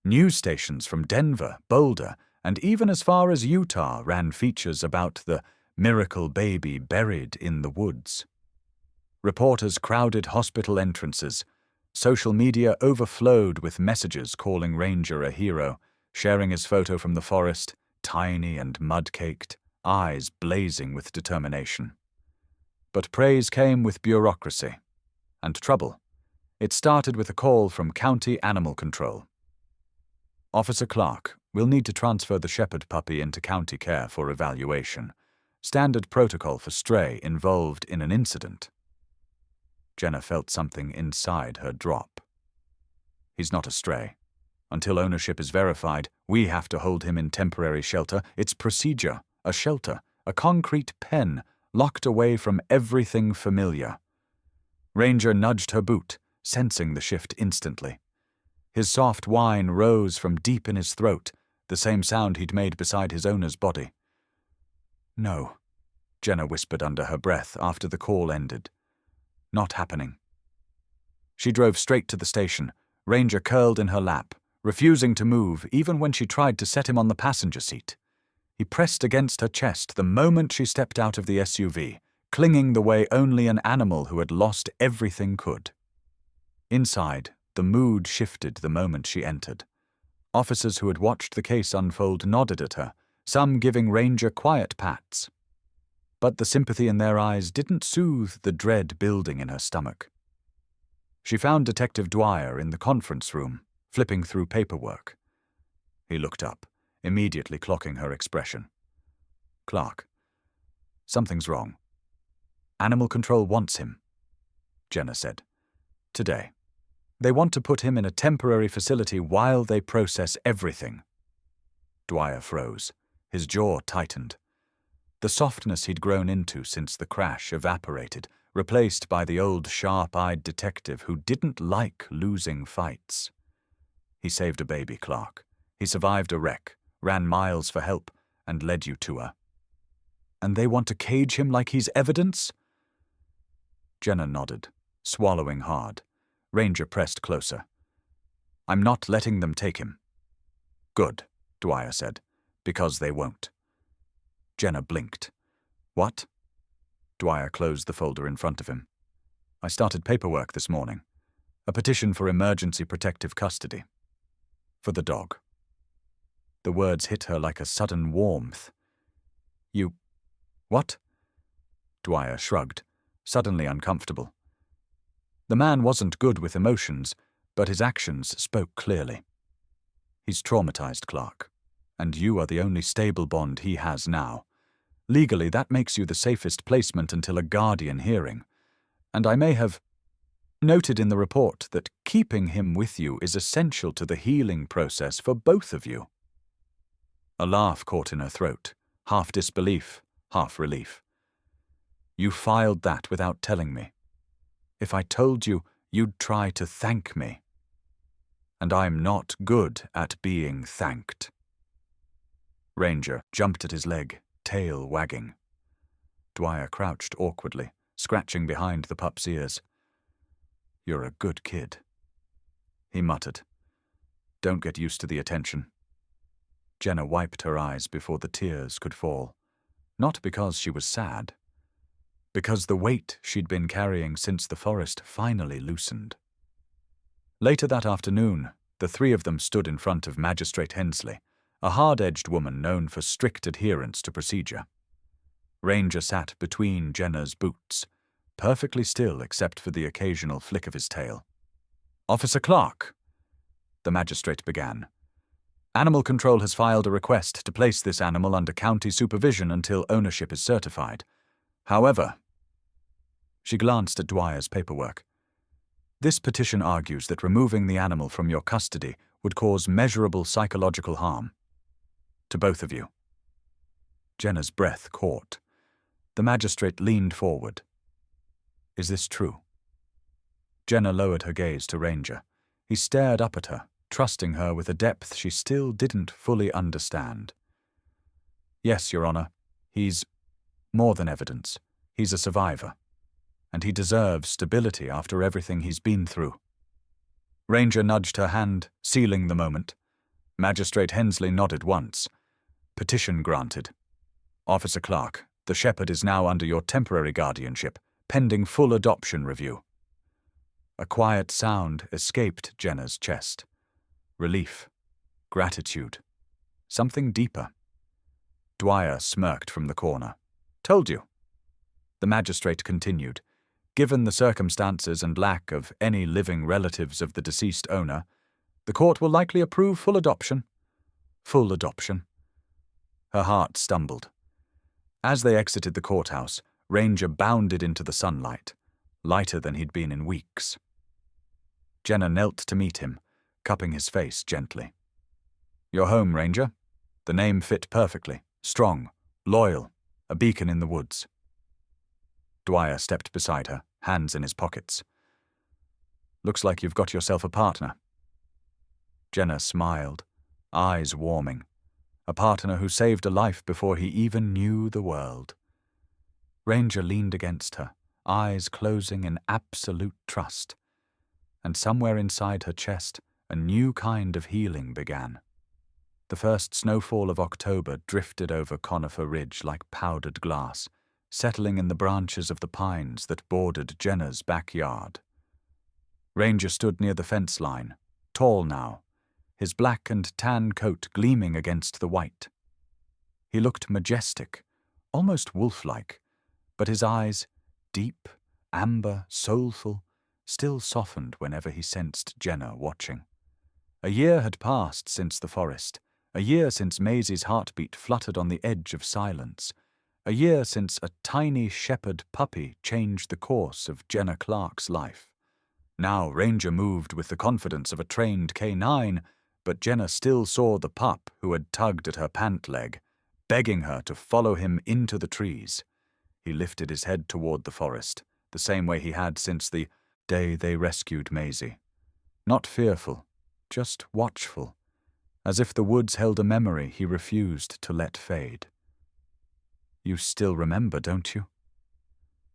News stations from Denver, Boulder, and even as far as Utah ran features about the miracle baby buried in the woods. Reporters crowded hospital entrances. Social media overflowed with messages calling Ranger a hero, sharing his photo from the forest, tiny and mud-caked, eyes blazing with determination. But praise came with bureaucracy and trouble. It started with a call from County Animal Control. Officer Clark, we'll need to transfer the shepherd puppy into county care for evaluation. Standard protocol for stray involved in an incident. Jenna felt something inside her drop. He's not a stray. Until ownership is verified, we have to hold him in temporary shelter. It's procedure, a shelter, a concrete pen, locked away from everything familiar. Ranger nudged her boot, sensing the shift instantly. His soft whine rose from deep in his throat, the same sound he'd made beside his owner's body. No, Jenna whispered under her breath after the call ended. Not happening. She drove straight to the station, Ranger curled in her lap, refusing to move even when she tried to set him on the passenger seat. He pressed against her chest the moment she stepped out of the SUV, clinging the way only an animal who had lost everything could. Inside, the mood shifted the moment she entered. Officers who had watched the case unfold nodded at her, some giving Ranger quiet pats. But the sympathy in their eyes didn't soothe the dread building in her stomach. She found Detective Dwyer in the conference room, flipping through paperwork. He looked up, immediately clocking her expression. Clark, something's wrong. Animal Control wants him, Jenna said. Today. They want to put him in a temporary facility while they process everything. Dwyer froze. His jaw tightened. The softness he'd grown into since the crash evaporated, replaced by the old sharp-eyed detective who didn't like losing fights. He saved a baby, Clark. He survived a wreck, ran miles for help, and led you to her. And they want to cage him like he's evidence? Jenna nodded, swallowing hard. Ranger pressed closer. I'm not letting them take him. Good, Dwyer said, because they won't. Jenna blinked. What? Dwyer closed the folder in front of him. I started paperwork this morning. A petition for emergency protective custody. For the dog. The words hit her like a sudden warmth. You... what? Dwyer shrugged, suddenly uncomfortable. The man wasn't good with emotions, but his actions spoke clearly. He's traumatized, Clark, and you are the only stable bond he has now. Legally, that makes you the safest placement until a guardian hearing. And I may have noted in the report that keeping him with you is essential to the healing process for both of you. A laugh caught in her throat, half disbelief, half relief. You filed that without telling me. If I told you, you'd try to thank me. And I'm not good at being thanked. Ranger jumped at his leg, tail wagging. Dwyer crouched awkwardly, scratching behind the pup's ears. You're a good kid. He muttered. Don't get used to the attention. Jenna wiped her eyes before the tears could fall. Not because she was sad. Because the weight she'd been carrying since the forest finally loosened. Later that afternoon, the three of them stood in front of Magistrate Hensley, a hard-edged woman known for strict adherence to procedure. Ranger sat between Jenna's boots, perfectly still except for the occasional flick of his tail. "Officer Clark," the magistrate began. "Animal Control has filed a request to place this animal under county supervision until ownership is certified. However," she glanced at Dwyer's paperwork, "this petition argues that removing the animal from your custody would cause measurable psychological harm to both of you." Jenna's breath caught. The magistrate leaned forward. "Is this true?" Jenna lowered her gaze to Ranger. He stared up at her, trusting her with a depth she still didn't fully understand. "Yes, Your Honor. He's more than evidence. He's a survivor. And he deserves stability after everything he's been through." Ranger nudged her hand, sealing the moment. Magistrate Hensley nodded once. "Petition granted. Officer Clark, the shepherd is now under your temporary guardianship, pending full adoption review." A quiet sound escaped Jenna's chest. Relief. Gratitude. Something deeper. Dwyer smirked from the corner. "Told you." The magistrate continued. "Given the circumstances and lack of any living relatives of the deceased owner, the court will likely approve full adoption." Full adoption. Her heart stumbled. As they exited the courthouse, Ranger bounded into the sunlight, lighter than he'd been in weeks. Jenna knelt to meet him, cupping his face gently. "You're home, Ranger." The name fit perfectly. Strong, loyal, a beacon in the woods. Dwyer stepped beside her, hands in his pockets. "Looks like you've got yourself a partner." Jenna smiled, eyes warming. A partner who saved a life before he even knew the world. Ranger leaned against her, eyes closing in absolute trust. And somewhere inside her chest, a new kind of healing began. The first snowfall of October drifted over Conifer Ridge like powdered glass, settling in the branches of the pines that bordered Jenna's backyard. Ranger stood near the fence line, tall now, his black and tan coat gleaming against the white. He looked majestic, almost wolf-like, but his eyes, deep, amber, soulful, still softened whenever he sensed Jenna watching. A year had passed since the forest, a year since Maisie's heartbeat fluttered on the edge of silence, a year since a tiny shepherd puppy changed the course of Jenna Clark's life. Now Ranger moved with the confidence of a trained canine, but Jenna still saw the pup who had tugged at her pant leg, begging her to follow him into the trees. He lifted his head toward the forest, the same way he had since the day they rescued Maisie. Not fearful, just watchful, as if the woods held a memory he refused to let fade. "You still remember, don't you?"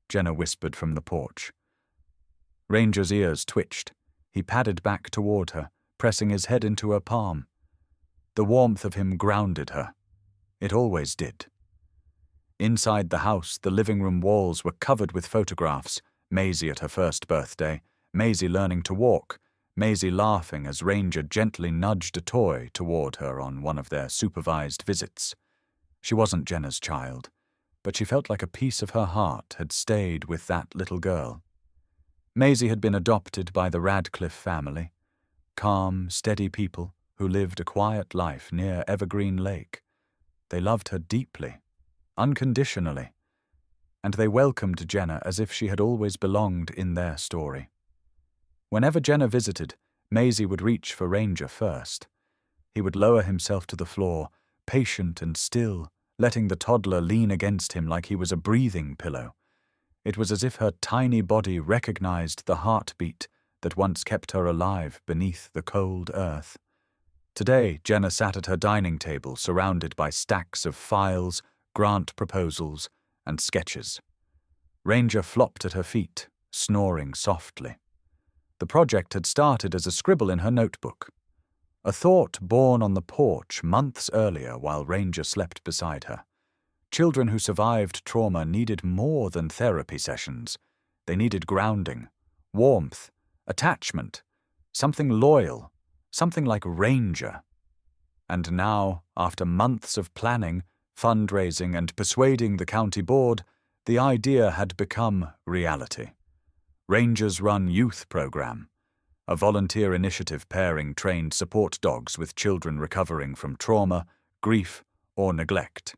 Jenna whispered from the porch. Ranger's ears twitched. He padded back toward her, pressing his head into her palm. The warmth of him grounded her. It always did. Inside the house, the living room walls were covered with photographs. Maisie at her first birthday, Maisie learning to walk, Maisie laughing as Ranger gently nudged a toy toward her on one of their supervised visits. She wasn't Jenna's child, but she felt like a piece of her heart had stayed with that little girl. Maisie had been adopted by the Radcliffe family, calm, steady people who lived a quiet life near Evergreen Lake. They loved her deeply, unconditionally, and they welcomed Jenna as if she had always belonged in their story. Whenever Jenna visited, Maisie would reach for Ranger first. He would lower himself to the floor, patient and still, letting the toddler lean against him like he was a breathing pillow. It was as if her tiny body recognized the heartbeat that once kept her alive beneath the cold earth. Today, Jenna sat at her dining table surrounded by stacks of files, grant proposals, and sketches. Ranger flopped at her feet, snoring softly. The project had started as a scribble in her notebook. A thought born on the porch months earlier while Ranger slept beside her. Children who survived trauma needed more than therapy sessions. They needed grounding, warmth, attachment, something loyal, something like Ranger. And now, after months of planning, fundraising, and persuading the county board, The idea had become reality. Rangers Run Youth Program, a volunteer initiative pairing trained support dogs with children recovering from trauma, grief, or neglect.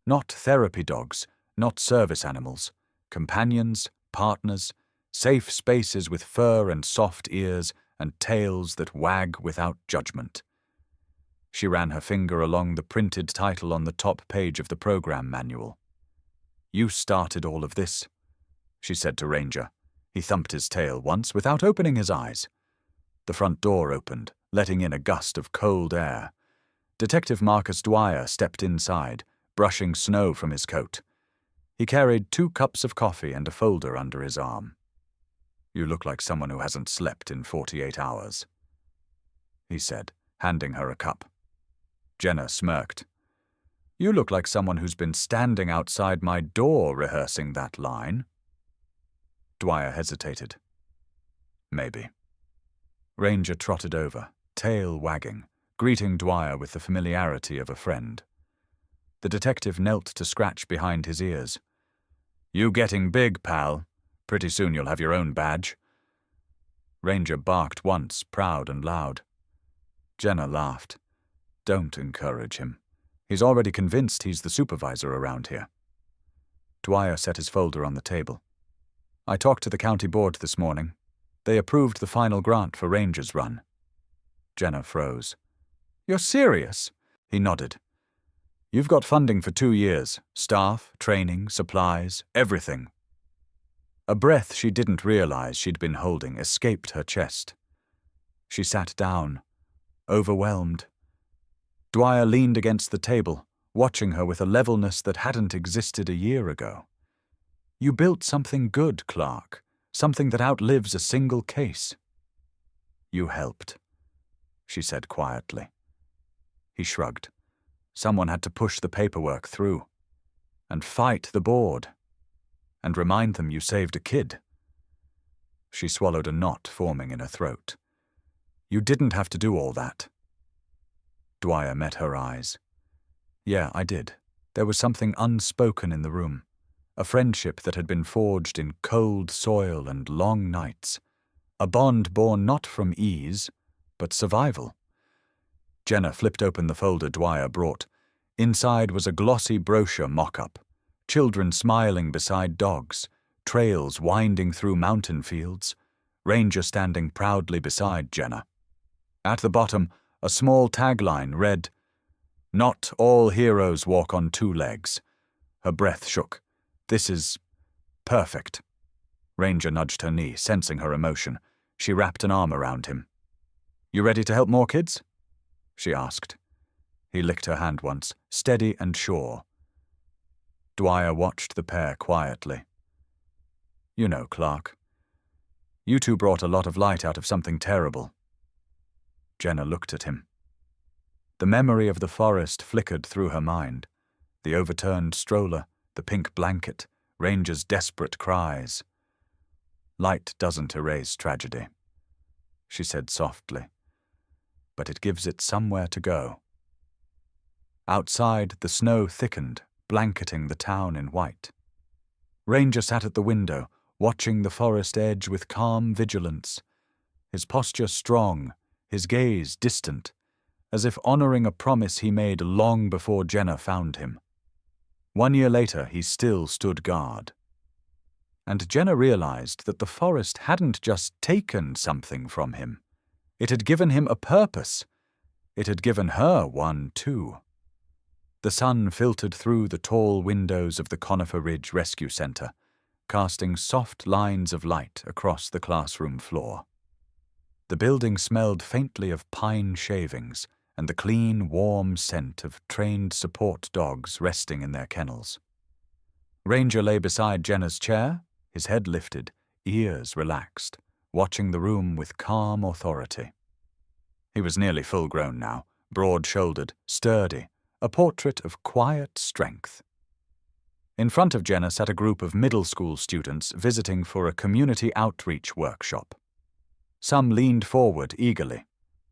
Not therapy dogs, not service animals, companions, partners, safe spaces with fur and soft ears and tails that wag without judgment. She ran her finger along the printed title on the top page of the program manual. "You started all of this," she said to Ranger. He thumped his tail once without opening his eyes. The front door opened, letting in a gust of cold air. Detective Marcus Dwyer stepped inside, brushing snow from his coat. He carried 2 cups of coffee and a folder under his arm. "You look like someone who hasn't slept in 48 hours," he said, handing her a cup. Jenna smirked. "You look like someone who's been standing outside my door rehearsing that line." Dwyer hesitated. "Maybe." Ranger trotted over, tail wagging, greeting Dwyer with the familiarity of a friend. The detective knelt to scratch behind his ears. "You getting big, pal. Pretty soon you'll have your own badge." Ranger barked once, proud and loud. Jenna laughed. "Don't encourage him. He's already convinced he's the supervisor around here." Dwyer set his folder on the table. "I talked to the county board this morning. They approved the final grant for Rangers Run." Jenna froze. "You're serious?" He nodded. "You've got funding for 2 years. Staff, training, supplies, everything." A breath she didn't realize she'd been holding escaped her chest. She sat down, overwhelmed. Dwyer leaned against the table, watching her with a levelness that hadn't existed a year ago. "You built something good, Clark. Something that outlives a single case." "You helped," she said quietly. He shrugged. "Someone had to push the paperwork through. And fight the board. And remind them you saved a kid." She swallowed a knot forming in her throat. "You didn't have to do all that." Dwyer met her eyes. "Yeah, I did. There was something unspoken in the room. A friendship that had been forged in cold soil and long nights. A bond born not from ease, but survival." Jenna flipped open the folder Dwyer brought. Inside was a glossy brochure mock-up. Children smiling beside dogs, trails winding through mountain fields, Ranger standing proudly beside Jenna. At the bottom, a small tagline read, "Not all heroes walk on 2 legs." Her breath shook. "This is perfect." Ranger nudged her knee, sensing her emotion. She wrapped an arm around him. "You ready to help more kids?" she asked. He licked her hand once, steady and sure. Dwyer watched the pair quietly. "You know, Clark, you two brought a lot of light out of something terrible." Jenna looked at him. The memory of the forest flickered through her mind. The overturned stroller, the pink blanket, Ranger's desperate cries. "Light doesn't erase tragedy," she said softly, "but it gives it somewhere to go." Outside, the snow thickened, blanketing the town in white. Ranger sat at the window, watching the forest edge with calm vigilance, his posture strong, his gaze distant, as if honoring a promise he made long before Jenna found him. 1 year later, he still stood guard. And Jenna realized that the forest hadn't just taken something from him. It had given him a purpose. It had given her one, too. The sun filtered through the tall windows of the Conifer Ridge Rescue Center, casting soft lines of light across the classroom floor. The building smelled faintly of pine shavings and the clean, warm scent of trained support dogs resting in their kennels. Ranger lay beside Jenna's chair, his head lifted, ears relaxed, watching the room with calm authority. He was nearly full-grown now, broad-shouldered, sturdy, a portrait of quiet strength. In front of Jenna sat a group of middle school students visiting for a community outreach workshop. Some leaned forward eagerly.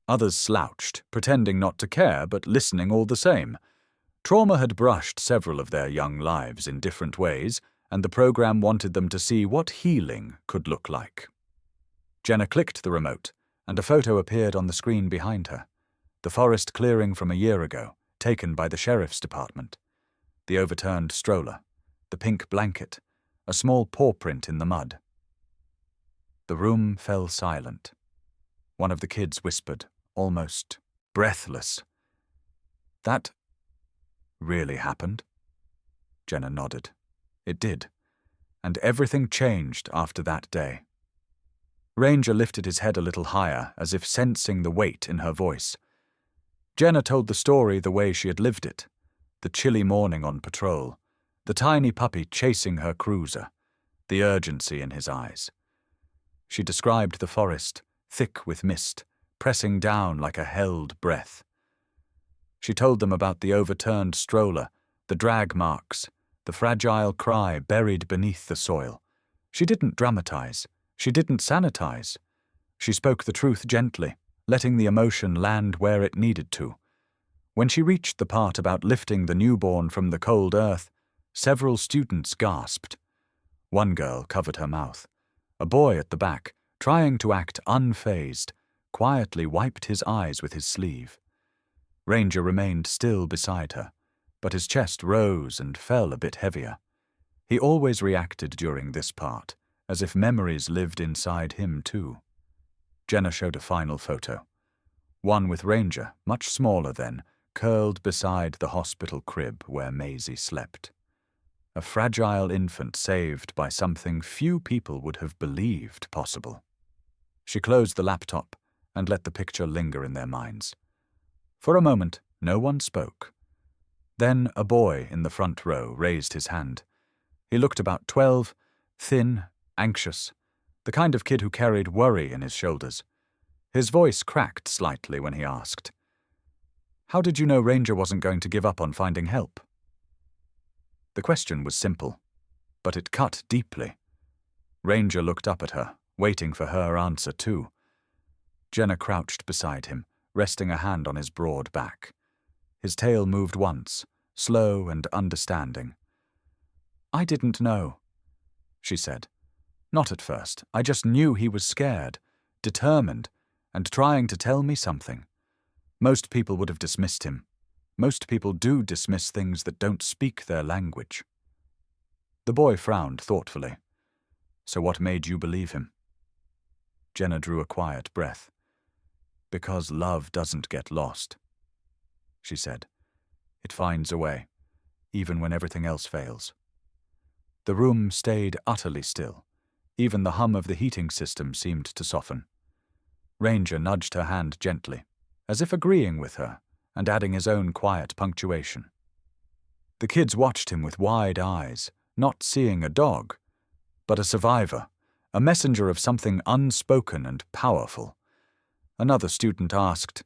Others slouched, pretending not to care but listening all the same. Trauma had brushed several of their young lives in different ways, and the program wanted them to see what healing could look like. Jenna clicked the remote, and a photo appeared on the screen behind her. The forest clearing from a year ago, taken by the sheriff's department. The overturned stroller, the pink blanket, a small paw print in the mud. The room fell silent. One of the kids whispered, almost breathless, "That really happened?" Jenna nodded. It did, and everything changed after that day. Ranger lifted his head a little higher, as if sensing the weight in her voice. Jenna told the story the way she had lived it, the chilly morning on patrol, the tiny puppy chasing her cruiser, the urgency in his eyes. She described the forest, thick with mist, pressing down like a held breath. She told them about the overturned stroller, the drag marks, the fragile cry buried beneath the soil. She didn't dramatize. She didn't sanitize. She spoke the truth gently, letting the emotion land where it needed to. When she reached the part about lifting the newborn from the cold earth, several students gasped. One girl covered her mouth. A boy at the back, trying to act unfazed, quietly wiped his eyes with his sleeve. Ranger remained still beside her, but his chest rose and fell a bit heavier. He always reacted during this part, as if memories lived inside him too. Jenna showed a final photo. One with Ranger, much smaller then, curled beside the hospital crib where Maisie slept. A fragile infant saved by something few people would have believed possible. She closed the laptop and let the picture linger in their minds. For a moment, no one spoke. Then a boy in the front row raised his hand. He looked about 12, thin, anxious, the kind of kid who carried worry in his shoulders. His voice cracked slightly when he asked, "How did you know Ranger wasn't going to give up on finding help?" The question was simple, but it cut deeply. Ranger looked up at her, waiting for her answer too. Jenna crouched beside him, resting a hand on his broad back. His tail moved once, slow and understanding. "I didn't know," she said. "Not at first. I just knew he was scared, determined, and trying to tell me something. Most people would have dismissed him. Most people do dismiss things that don't speak their language." The boy frowned thoughtfully. "So what made you believe him?" Jenna drew a quiet breath. "Because love doesn't get lost," she said. "It finds a way, even when everything else fails." The room stayed utterly still. Even the hum of the heating system seemed to soften. Ranger nudged her hand gently, as if agreeing with her, and adding his own quiet punctuation. The kids watched him with wide eyes, not seeing a dog, but a survivor, a messenger of something unspoken and powerful. Another student asked,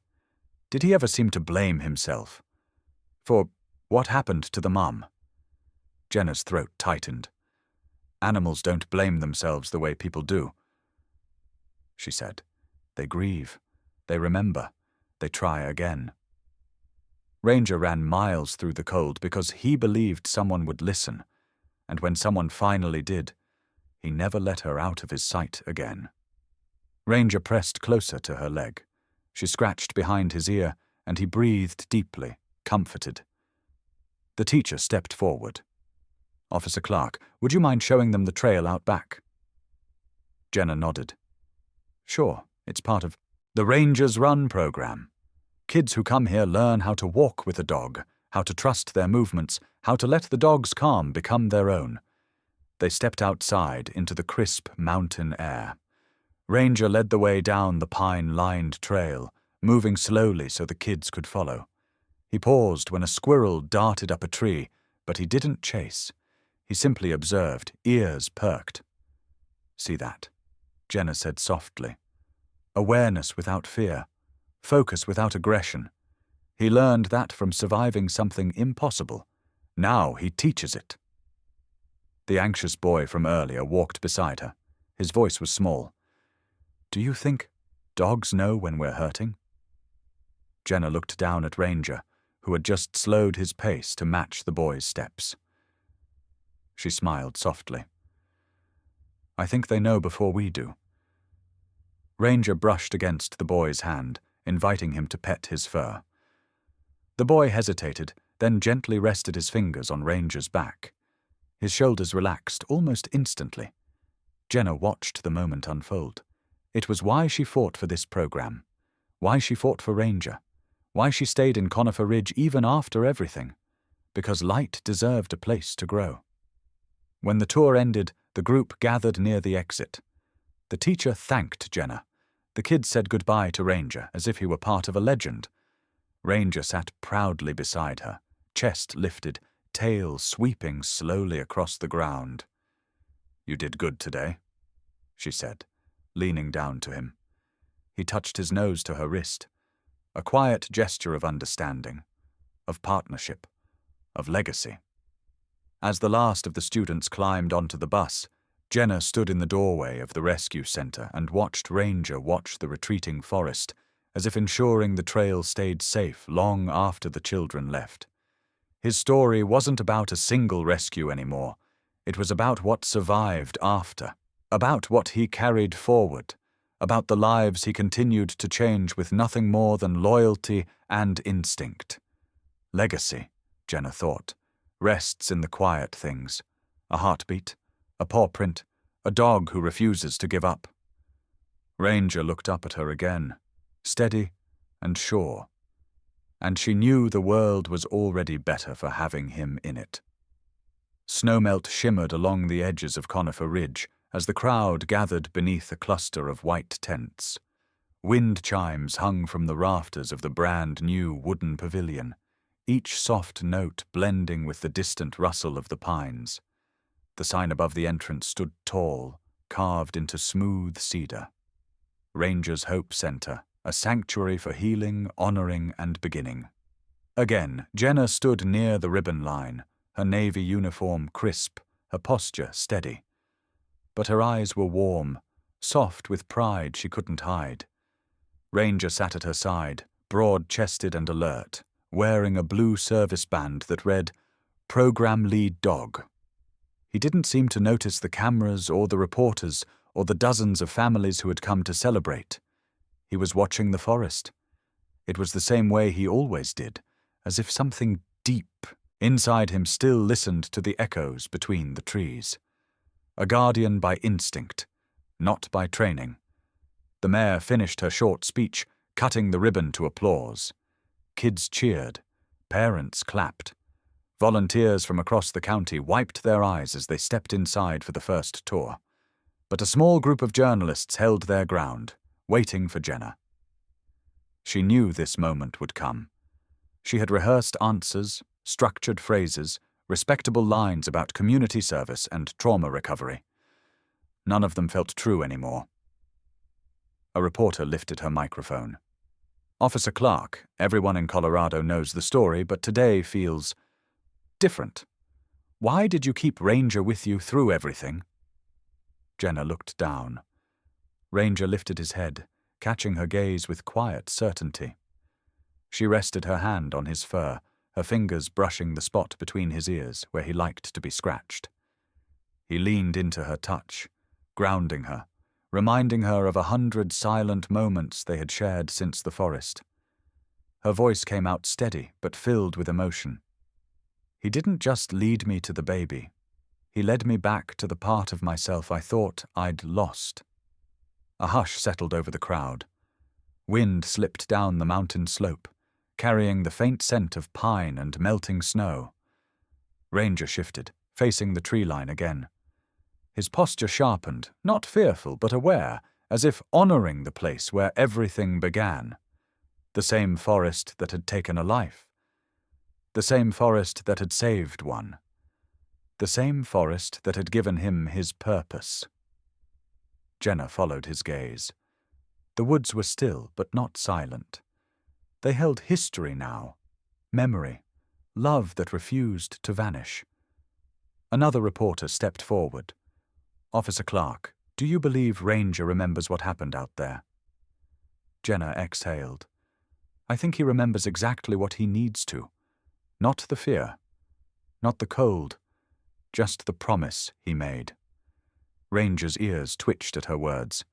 "Did he ever seem to blame himself for what happened to the mum?" Jenna's throat tightened. "Animals don't blame themselves the way people do," she said. "They grieve, they remember, they try again." Ranger ran miles through the cold because he believed someone would listen, and when someone finally did, he never let her out of his sight again. Ranger pressed closer to her leg. She scratched behind his ear, and he breathed deeply, comforted. The teacher stepped forward. "Officer Clark, would you mind showing them the trail out back?" Jenna nodded. "Sure, it's part of the Rangers Run program. Kids who come here learn how to walk with a dog, how to trust their movements, how to let the dog's calm become their own." They stepped outside into the crisp mountain air. Ranger led the way down the pine-lined trail, moving slowly so the kids could follow. He paused when a squirrel darted up a tree, but he didn't chase. He simply observed, ears perked. "See that?" Jenna said softly. "Awareness without fear. Focus without aggression. He learned that from surviving something impossible. Now he teaches it." The anxious boy from earlier walked beside her. His voice was small. "Do you think dogs know when we're hurting?" Jenna looked down at Ranger, who had just slowed his pace to match the boy's steps. She smiled softly. I think they know before we do. Ranger brushed against the boy's hand, inviting him to pet his fur. The boy hesitated, then gently rested his fingers on Ranger's back. His shoulders relaxed almost instantly. Jenna watched the moment unfold. It was why she fought for this program, why she fought for Ranger, why she stayed in Conifer Ridge even after everything. Because light deserved a place to grow. When the tour ended, the group gathered near the exit. The teacher thanked Jenna. The kids said goodbye to Ranger as if he were part of a legend. Ranger sat proudly beside her, chest lifted, tail sweeping slowly across the ground. You did good today, she said, leaning down to him. He touched his nose to her wrist, a quiet gesture of understanding, of partnership, of legacy. As the last of the students climbed onto the bus, Jenna stood in the doorway of the rescue center and watched Ranger watch the retreating forest, as if ensuring the trail stayed safe long after the children left. His story wasn't about a single rescue anymore. It was about what survived after, about what he carried forward, about the lives he continued to change with nothing more than loyalty and instinct. Legacy, Jenna thought, rests in the quiet things. A heartbeat, a paw print, a dog who refuses to give up. Ranger looked up at her again, steady and sure, and she knew the world was already better for having him in it. Snowmelt shimmered along the edges of Conifer Ridge as the crowd gathered beneath a cluster of white tents. Wind chimes hung from the rafters of the brand-new wooden pavilion, each soft note blending with the distant rustle of the pines. The sign above the entrance stood tall, carved into smooth cedar. Ranger's Hope Center, a sanctuary for healing, honoring, and beginning. Again, Jenna stood near the ribbon line, her navy uniform crisp, her posture steady. But her eyes were warm, soft with pride she couldn't hide. Ranger sat at her side, broad-chested and alert, wearing a blue service band that read, Program Lead Dog. He didn't seem to notice the cameras or the reporters or the dozens of families who had come to celebrate. He was watching the forest. It was the same way he always did, as if something deep inside him still listened to the echoes between the trees. A guardian by instinct, not by training. The mayor finished her short speech, cutting the ribbon to applause. Kids cheered. Parents clapped. Volunteers from across the county wiped their eyes as they stepped inside for the first tour. But a small group of journalists held their ground, waiting for Jenna. She knew this moment would come. She had rehearsed answers, structured phrases, respectable lines about community service and trauma recovery. None of them felt true anymore. A reporter lifted her microphone. Officer Clark, everyone in Colorado knows the story, but today feels different. Why did you keep Ranger with you through everything? Jenna looked down. Ranger lifted his head, catching her gaze with quiet certainty. She rested her hand on his fur, her fingers brushing the spot between his ears where he liked to be scratched. He leaned into her touch, grounding her, reminding her of 100 silent moments they had shared since the forest. Her voice came out steady but filled with emotion. He didn't just lead me to the baby. He led me back to the part of myself I thought I'd lost. A hush settled over the crowd. Wind slipped down the mountain slope, carrying the faint scent of pine and melting snow. Ranger shifted, facing the tree line again. His posture sharpened, not fearful but aware, as if honoring the place where everything began. The same forest that had taken a life. The same forest that had saved one. The same forest that had given him his purpose. Jenna followed his gaze. The woods were still but not silent. They held history now, memory, love that refused to vanish. Another reporter stepped forward. Officer Clark, do you believe Ranger remembers what happened out there? Jenna exhaled. I think he remembers exactly what he needs to. Not the fear. Not the cold. just the promise he made. Ranger's ears twitched at her words.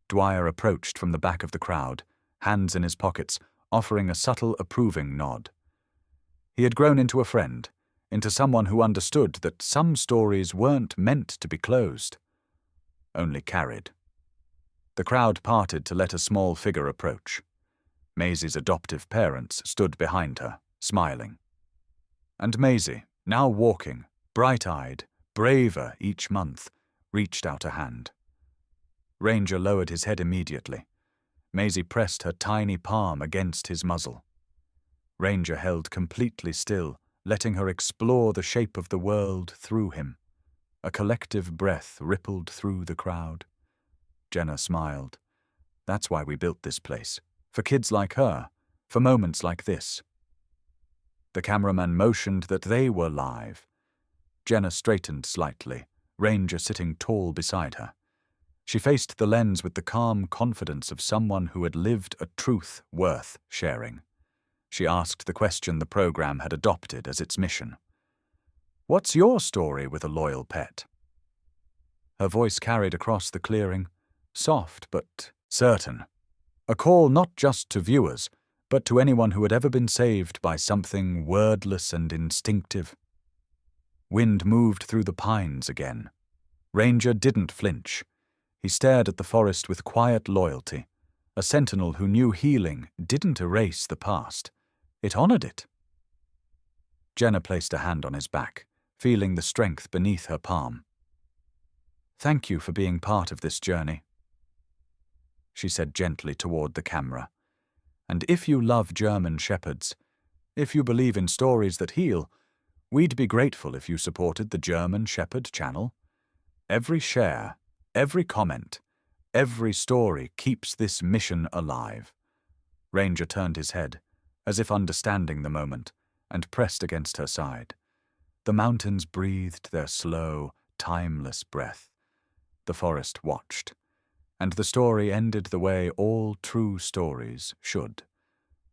Dwyer approached from the back of the crowd, hands in his pockets, offering a subtle, approving nod. He had grown into a friend, into someone who understood that some stories weren't meant to be closed, only carried. The crowd parted to let a small figure approach. Maisie's adoptive parents stood behind her, smiling. And Maisie, now walking, bright-eyed, braver each month, reached out a hand. Ranger lowered his head immediately. Maisie pressed her tiny palm against his muzzle. Ranger held completely still, letting her explore the shape of the world through him. A collective breath rippled through the crowd. Jenna smiled. That's why we built this place. For kids like her. For moments like this. The cameraman motioned that they were live. Jenna straightened slightly, Ranger sitting tall beside her. She faced the lens with the calm confidence of someone who had lived a truth worth sharing. She asked the question the program had adopted as its mission. What's your story with a loyal pet? Her voice carried across the clearing, soft but certain. A call not just to viewers, but to anyone who had ever been saved by something wordless and instinctive. Wind moved through the pines again. Ranger didn't flinch. He stared at the forest with quiet loyalty, a sentinel who knew healing didn't erase the past. It honored it. Jenna placed a hand on his back, feeling the strength beneath her palm. Thank you for being part of this journey, she said gently toward the camera. And if you love German shepherds, if you believe in stories that heal, we'd be grateful if you supported the German Shepherd channel. Every share, every comment, every story keeps this mission alive. Ranger turned his head, as if understanding the moment, and pressed against her side. The mountains breathed their slow, timeless breath. The forest watched, and the story ended the way all true stories should.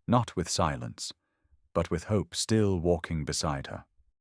Not with silence, but with hope still walking beside her.